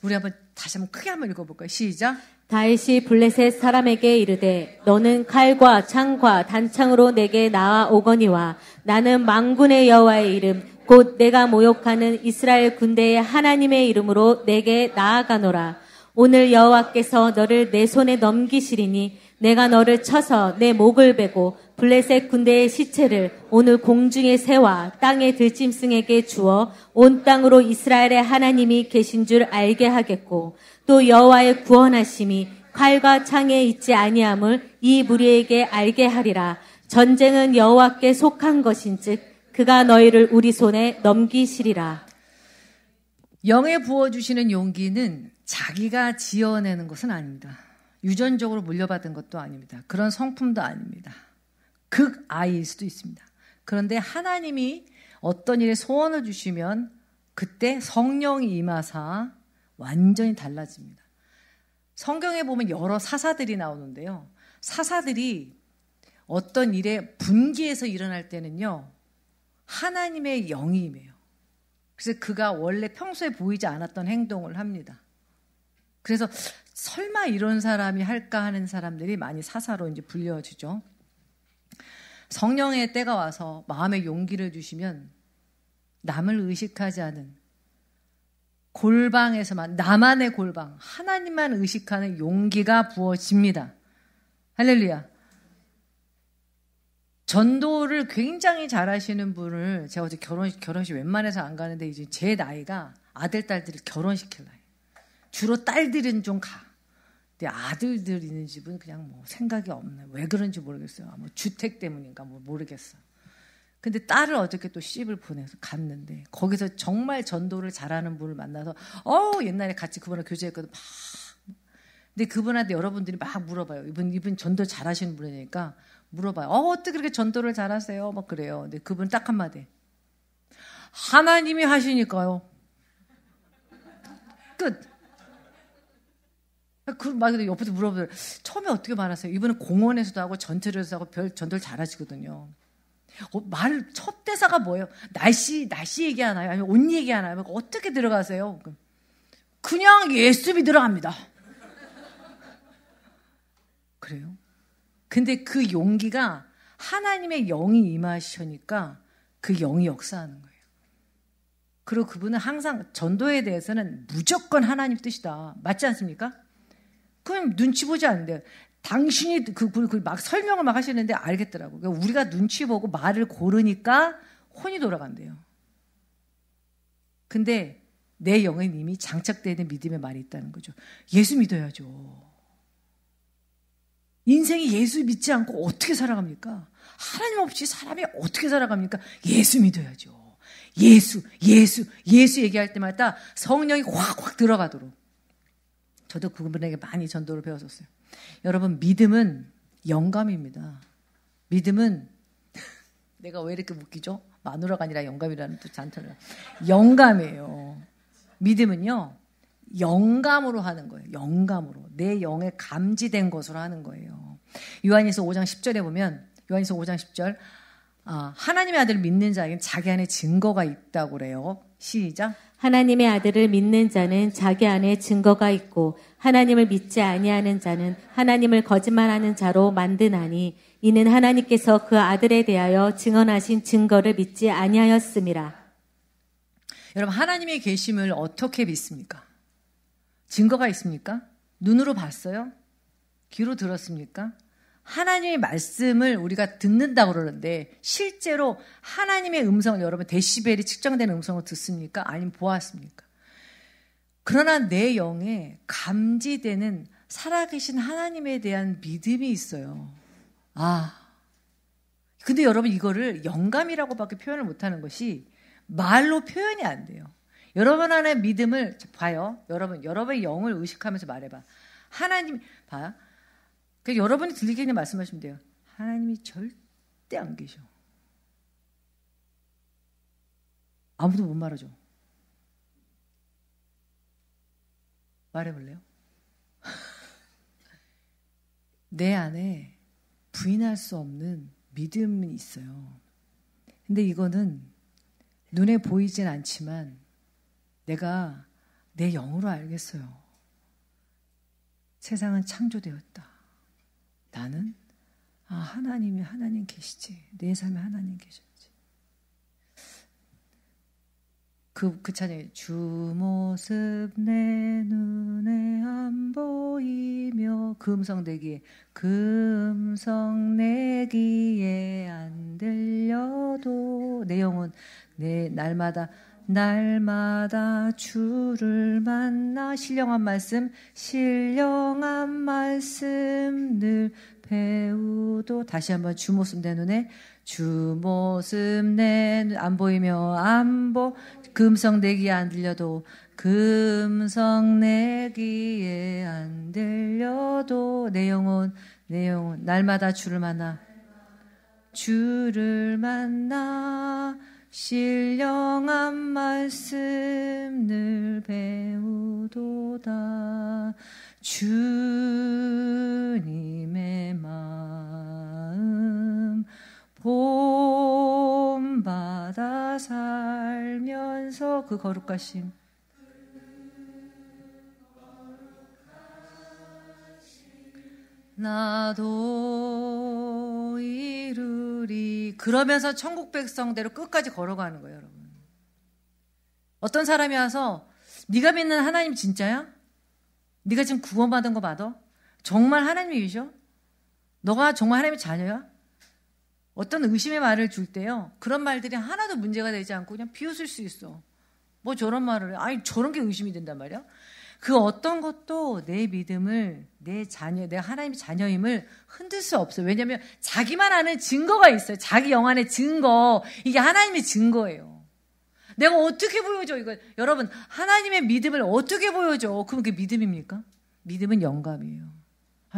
우리 다시 한번 크게 한번 읽어볼까요? 시작. 다윗이 블레셋 사람에게 이르되 너는 칼과 창과 단창으로 내게 나아오거니와 나는 만군의 여호와의 이름 곧 내가 모욕하는 이스라엘 군대의 하나님의 이름으로 내게 나아가노라. 오늘 여호와께서 너를 내 손에 넘기시리니 내가 너를 쳐서 내 목을 베고 블레셋 군대의 시체를 오늘 공중의 새와 땅의 들짐승에게 주어 온 땅으로 이스라엘의 하나님이 계신 줄 알게 하겠고 또 여호와의 구원하심이 칼과 창에 있지 아니함을 이 무리에게 알게 하리라. 전쟁은 여호와께 속한 것인즉 그가 너희를 우리 손에 넘기시리라. 영에 부어주시는 용기는 자기가 지어내는 것은 아닙니다. 유전적으로 물려받은 것도 아닙니다. 그런 성품도 아닙니다. 극아이일 수도 있습니다. 그런데 하나님이 어떤 일에 소원을 주시면 그때 성령이 임하사 완전히 달라집니다. 성경에 보면 여러 사사들이 나오는데요. 사사들이 어떤 일에 분기해서 일어날 때는요, 하나님의 영이 임해요. 그래서 그가 원래 평소에 보이지 않았던 행동을 합니다. 그래서 설마 이런 사람이 할까 하는 사람들이 많이 사사로 이제 불려지죠. 성령의 때가 와서 마음의 용기를 주시면 남을 의식하지 않은 골방에서만, 나만의 골방, 하나님만 의식하는 용기가 부어집니다. 할렐루야. 전도를 굉장히 잘하시는 분을 제가 어제 결혼식 웬만해서 안 가는데 이제 제 나이가 아들, 딸들을 결혼시킬 나이. 주로 딸들은 좀 가. 근데 아들들 있는 집은 그냥 뭐 생각이 없네. 왜 그런지 모르겠어요. 뭐 주택 때문인가 뭐 모르겠어. 근데 딸을 어저께 또 시집을 보내서 갔는데 거기서 정말 전도를 잘하는 분을 만나서 옛날에 같이 그분하고 교제했거든. 막. 근데 그분한테 여러분들이 막 물어봐요. 이분 전도 잘하시는 분이니까 물어봐요. 어떻게 그렇게 전도를 잘하세요? 막 그래요. 근데 그분 딱 한마디. 하나님이 하시니까요. 끝. 막 옆에서 물어보더라고요. 처음에 어떻게 말하세요? 이분은 공원에서도 하고 전철에서도 하고 별 전도를 잘하시거든요. 말 첫 대사가 뭐예요? 날씨 얘기하나요? 아니면 옷 얘기하나요? 어떻게 들어가세요? 그냥 예수 믿으러 갑니다. 그래요? 근데 그 용기가 하나님의 영이 임하시니까 그 영이 역사하는 거예요. 그리고 그분은 항상 전도에 대해서는 무조건 하나님 뜻이다. 맞지 않습니까? 그럼 눈치 보지 않는데요. 당신이 막 설명을 막 하시는데 알겠더라고요. 그러니까 우리가 눈치 보고 말을 고르니까 혼이 돌아간대요. 근데 내 영에 이미 장착되어 있는 믿음의 말이 있다는 거죠. 예수 믿어야죠. 인생이 예수 믿지 않고 어떻게 살아갑니까? 하나님 없이 사람이 어떻게 살아갑니까? 예수 믿어야죠. 예수 얘기할 때마다 성령이 확 들어가도록. 저도 그분에게 많이 전도를 배웠었어요. 여러분, 믿음은 영감입니다. 믿음은 내가 왜 이렇게 웃기죠? 마누라가 아니라 영감이라는 또 잔터를. 영감이에요. 믿음은요, 영감으로 하는 거예요. 영감으로. 내 영에 감지된 것으로 하는 거예요. 요한일서 5장 10절에 보면, 요한일서 5장 10절, 하나님의 아들을 믿는 자에게는 자기 안에 증거가 있다고 그래요. 시작. 하나님의 아들을 믿는 자는 자기 안에 증거가 있고 하나님을 믿지 아니하는 자는 하나님을 거짓말하는 자로 만드나니 이는 하나님께서 그 아들에 대하여 증언하신 증거를 믿지 아니하였음이라. 여러분, 하나님의 계심을 어떻게 믿습니까? 증거가 있습니까? 눈으로 봤어요? 귀로 들었습니까? 하나님의 말씀을 우리가 듣는다고 그러는데 실제로 하나님의 음성을 여러분 데시벨이 측정되는 음성을 듣습니까? 아니면 보았습니까? 그러나 내 영에 감지되는 살아계신 하나님에 대한 믿음이 있어요. 근데 여러분 이거를 영감이라고밖에 표현을 못하는 것이 말로 표현이 안 돼요. 여러분 안에 믿음을 봐요. 여러분의 영을 의식하면서 말해봐. 하나님 봐요. 그러니까 여러분이 들리게 그냥 말씀하시면 돼요. 하나님이 절대 안 계셔. 아무도 못 말아줘. 말해볼래요? 내 안에 부인할 수 없는 믿음이 있어요. 근데 이거는 눈에 보이진 않지만 내가 내 영으로 알겠어요. 세상은 창조되었다. 나는 하나님 계시지. 내 삶에 하나님 계셨지. 그 찬양에 주 모습 내 눈에 안 보이며 그 음성 내기에 안 들려도 내 영혼 내 날마다 주를 만나 신령한 말씀 늘 배우도 다시 한번 주 모습 내 눈에 주 모습 내 눈 안 보이며 금성 내 귀에 안 들려도 금성 내 귀에 안 들려도 내 영혼 날마다 주를 만나 신령한 말씀 늘 배우도다 주님의 마음 본받아 살면서 그 거룩하심 나도 이루리 그러면서 천국 백성대로 끝까지 걸어가는 거예요, 여러분. 어떤 사람이 와서 네가 믿는 하나님 진짜야? 네가 지금 구원받은 거 맞아? 정말 하나님이셔? 너가 정말 하나님의 자녀야? 어떤 의심의 말을 줄 때요, 그런 말들이 하나도 문제가 되지 않고 그냥 비웃을 수 있어. 뭐 저런 말을 해? 아니 저런 게 의심이 된단 말이야? 그 어떤 것도 내 믿음을, 내 하나님의 자녀임을 흔들 수 없어요. 왜냐하면 자기만 아는 증거가 있어요. 자기 영안의 증거. 이게 하나님의 증거예요. 내가 어떻게 보여줘? 이거 여러분, 하나님의 믿음을 어떻게 보여줘? 그럼 그게 믿음입니까? 믿음은 영감이에요.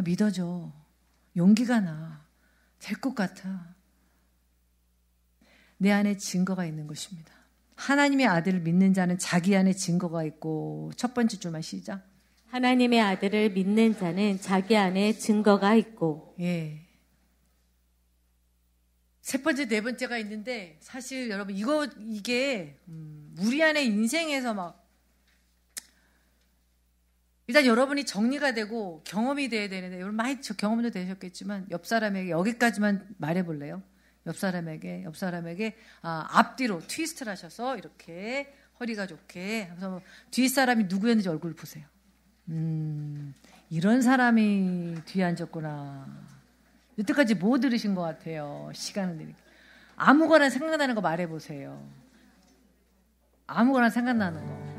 믿어줘. 용기가 나. 될 것 같아. 내 안에 증거가 있는 것입니다. 하나님의 아들을 믿는 자는 자기 안에 증거가 있고, 첫 번째 줄만 시작. 하나님의 아들을 믿는 자는 자기 안에 증거가 있고. 예. 세 번째, 네 번째가 있는데, 사실 여러분, 이게, 우리 안에 인생에서 일단 여러분이 정리가 되고 경험이 돼야 되는데, 여러분 많이 경험도 되셨겠지만, 옆 사람에게 여기까지만 말해볼래요? 옆 사람에게 앞뒤로 트위스트를 하셔서 이렇게 허리가 좋게 하면서 뒤 사람이 누구였는지 얼굴 보세요. 이런 사람이 뒤에 앉았구나. 여태까지 뭐 들으신 것 같아요? 시간을 드리게. 아무거나 생각나는 거 말해보세요. 아무거나 생각나는 거.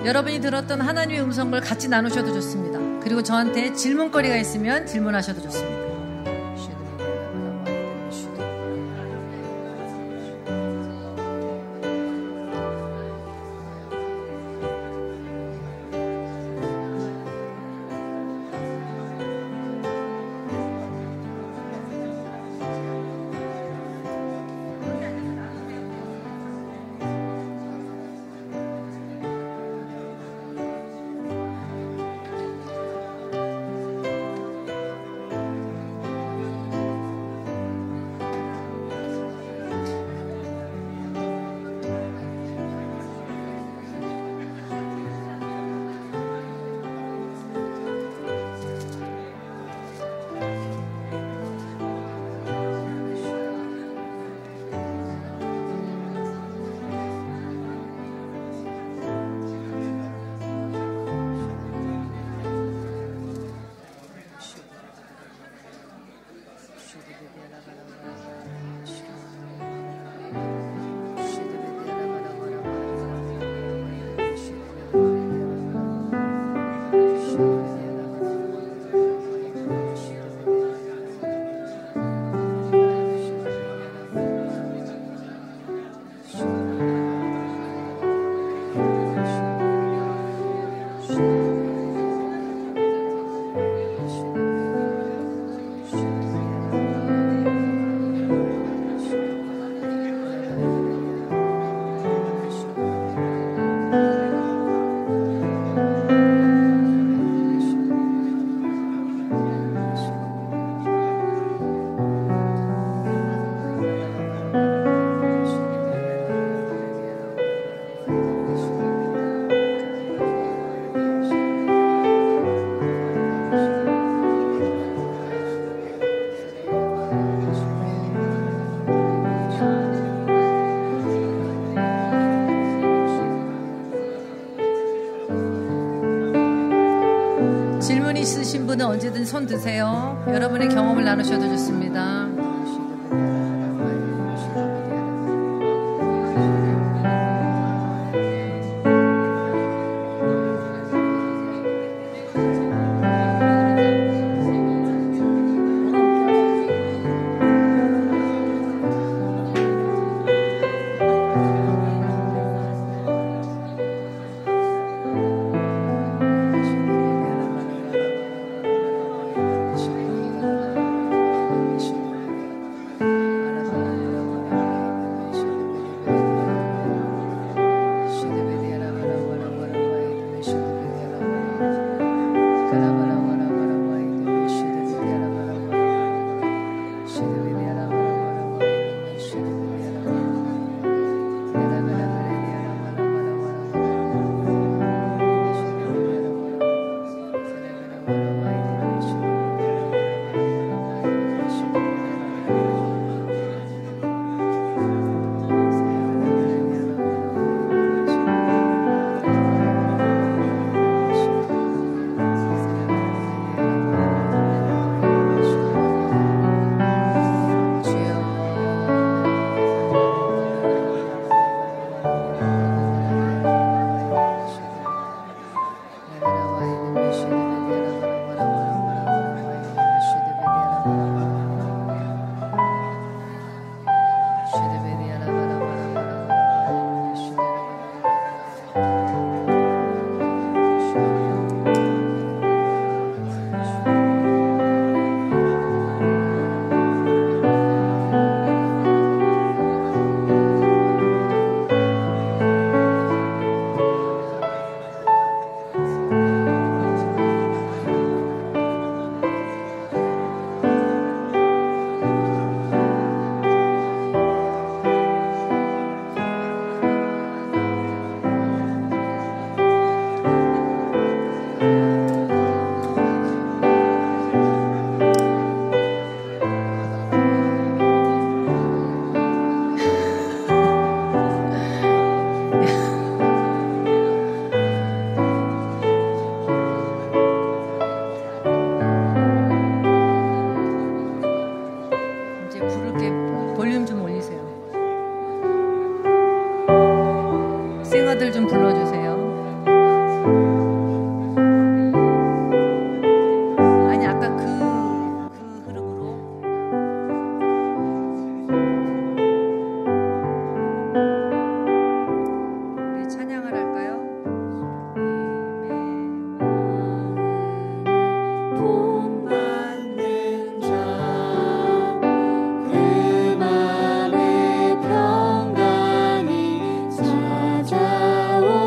여러분이 들었던 하나님의 음성을 같이 나누셔도 좋습니다. 그리고 저한테 질문거리가 있으면 질문하셔도 좋습니다. 오신 분은 언제든 손 드세요. 여러분의 경험을 나누셔도 좋습니다. 좀 불러주세요. 아니 아까 그 흐름으로 우리 찬양을 할까요? 본받는 자 그 맘에 평강이 찾아오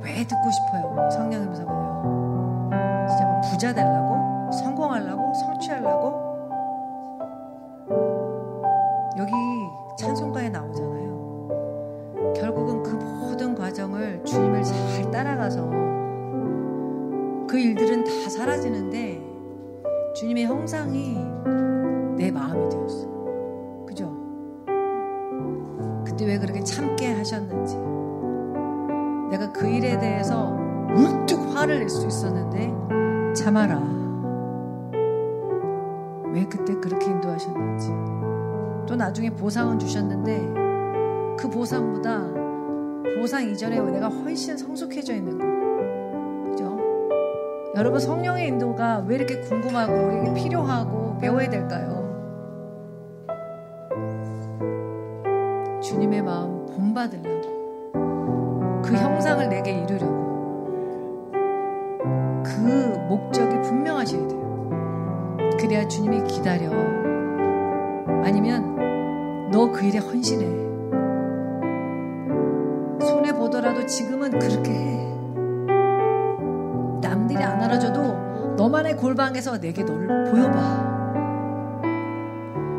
왜 듣고 싶어요? 성령 음성을요. 진짜 뭐 부자 되려고? 성공하려고? 성취하려고? 여기 찬송가에 나오잖아요. 결국은 그 모든 과정을 주님을 잘 따라가서 그 일들은 다 사라지는데 주님의 형상이 내 마음이 되었어요. 그죠? 그때 왜 그렇게 참게 하셨는지, 내가 그 일에 대해서 문득 화를 낼 수 있었는데 참아라. 왜 그때 그렇게 인도하셨는지. 또 나중에 보상은 주셨는데 그 보상보다 보상 이전에 내가 훨씬 성숙해져 있는 거. 그죠? 여러분, 성령의 인도가 왜 이렇게 궁금하고 우리에게 필요하고 배워야 될까요? 주님의 마음 본받으려고, 그 형상을 내게 이루려고. 그 목적이 분명하셔야 돼요. 그래야 주님이 기다려. 아니면 너 그 일에 헌신해. 손해 보더라도 지금은 그렇게 해. 남들이 안 알아줘도 너만의 골방에서 내게 너를 보여봐.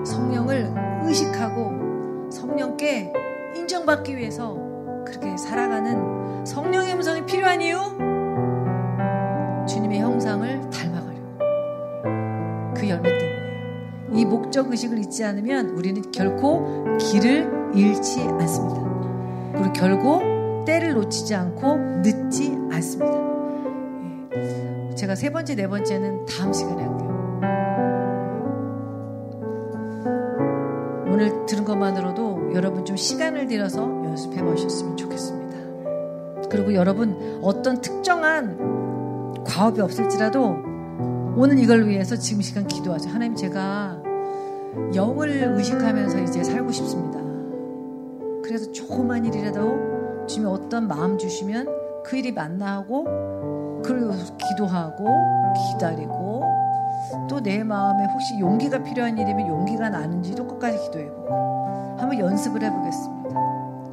성령을 의식하고 성령께 인정받기 위해서 그렇게 살아가는 성령의 음성이 필요한 이유? 주님의 형상을 닮아가려고. 그 열매 때문이에요. 이 목적 의식을 잊지 않으면 우리는 결코 길을 잃지 않습니다. 그리고 결코 때를 놓치지 않고 늦지 않습니다. 제가 세 번째, 네 번째는 다음 시간에 할게요. 오늘 들은 것만으로도 여러분 좀 시간을 들여서 연습해 보셨으면 좋겠습니다. 그리고 여러분 어떤 특정한 과업이 없을지라도 오늘 이걸 위해서 지금 시간 기도하죠. 하나님, 제가 영을 의식하면서 이제 살고 싶습니다. 그래서 조그만 일이라도 주님이 어떤 마음 주시면 그 일이 만나고, 그리고 기도하고 기다리고, 또 내 마음에 혹시 용기가 필요한 일이면 용기가 나는지도 끝까지 기도해보고 한번 연습을 해보겠습니다.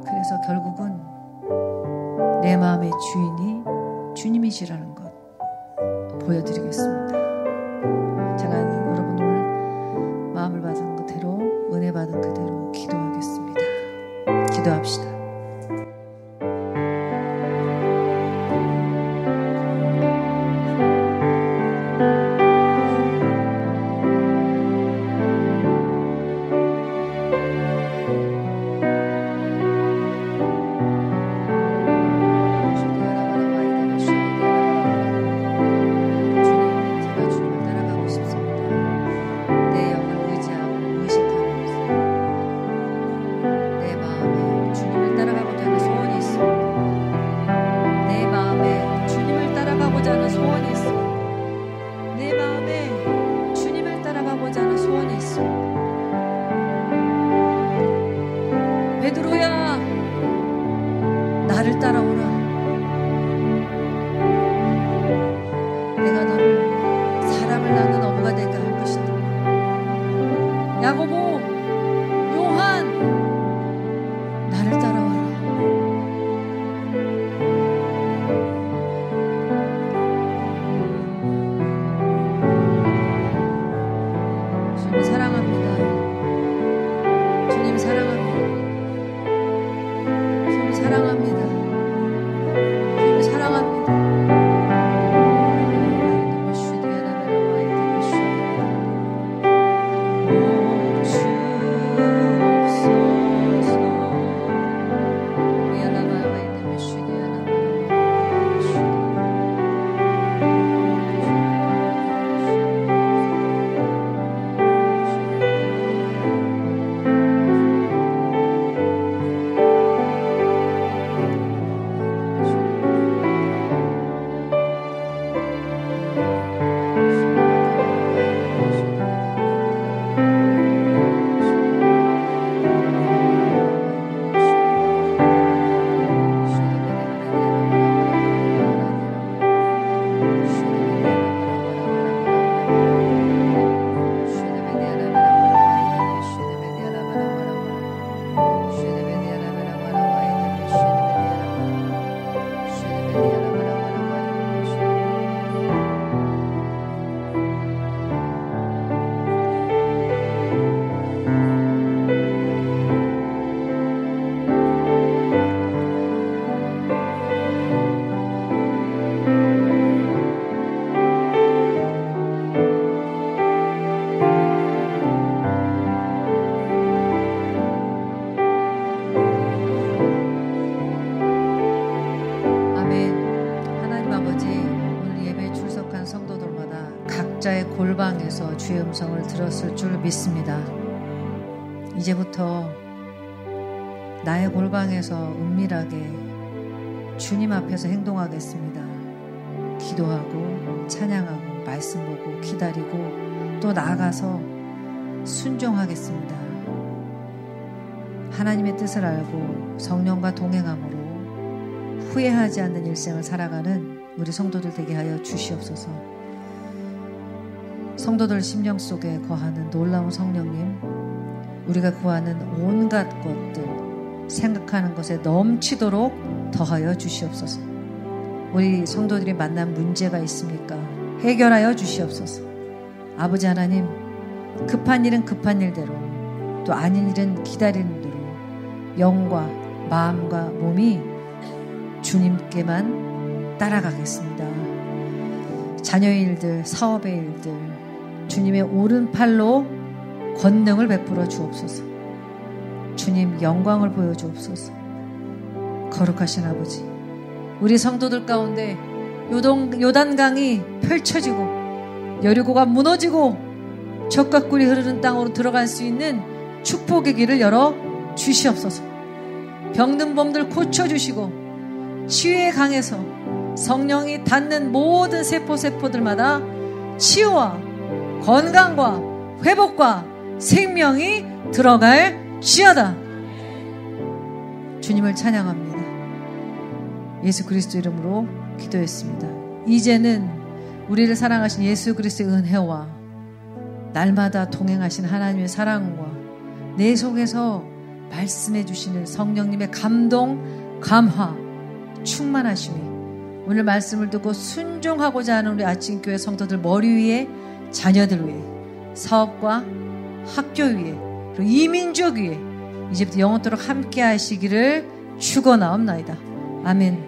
그래서 결국은 내 마음의 주인이 주님이시라는 것 보여드리겠습니다. 제가 여러분 오늘 마음을 받은 그대로, 은혜 받은 그대로 기도하겠습니다. 기도합시다. 주님을 각자의 골방에서 주의 음성을 들었을 줄 믿습니다. 이제부터 나의 골방에서 은밀하게 주님 앞에서 행동하겠습니다. 기도하고 찬양하고 말씀 보고 기다리고 또 나아가서 순종하겠습니다. 하나님의 뜻을 알고 성령과 동행함으로 후회하지 않는 일생을 살아가는 우리 성도들 되게 하여 주시옵소서. 성도들 심령 속에 거하는 놀라운 성령님, 우리가 구하는 온갖 것들, 생각하는 것에 넘치도록 더하여 주시옵소서. 우리 성도들이 만난 문제가 있습니까? 해결하여 주시옵소서. 아버지 하나님, 급한 일은 급한 일대로, 또 아닌 일은 기다리는 대로 영과 마음과 몸이 주님께만 따라가겠습니다. 자녀의 일들, 사업의 일들, 주님의 오른팔로 권능을 베풀어 주옵소서. 주님 영광을 보여주옵소서. 거룩하신 아버지, 우리 성도들 가운데 요단강이 펼쳐지고 여리고가 무너지고 젖과 꿀이 흐르는 땅으로 들어갈 수 있는 축복의 길을 열어 주시옵소서. 병든 몸들 고쳐주시고 치유의 강에서 성령이 닿는 모든 세포들마다 치유와 건강과 회복과 생명이 들어갈 지어다. 주님을 찬양합니다. 예수 그리스도 이름으로 기도했습니다. 이제는 우리를 사랑하신 예수 그리스도의 은혜와 날마다 동행하신 하나님의 사랑과 내 속에서 말씀해 주시는 성령님의 감동, 감화, 충만하심이 오늘 말씀을 듣고 순종하고자 하는 우리 아침교회 성도들 머리 위에, 자녀들 위에, 사업과 학교 위에, 그리고 이민족 위에 이제부터 영원토록 함께 하시기를 축원하옵나이다. 아멘.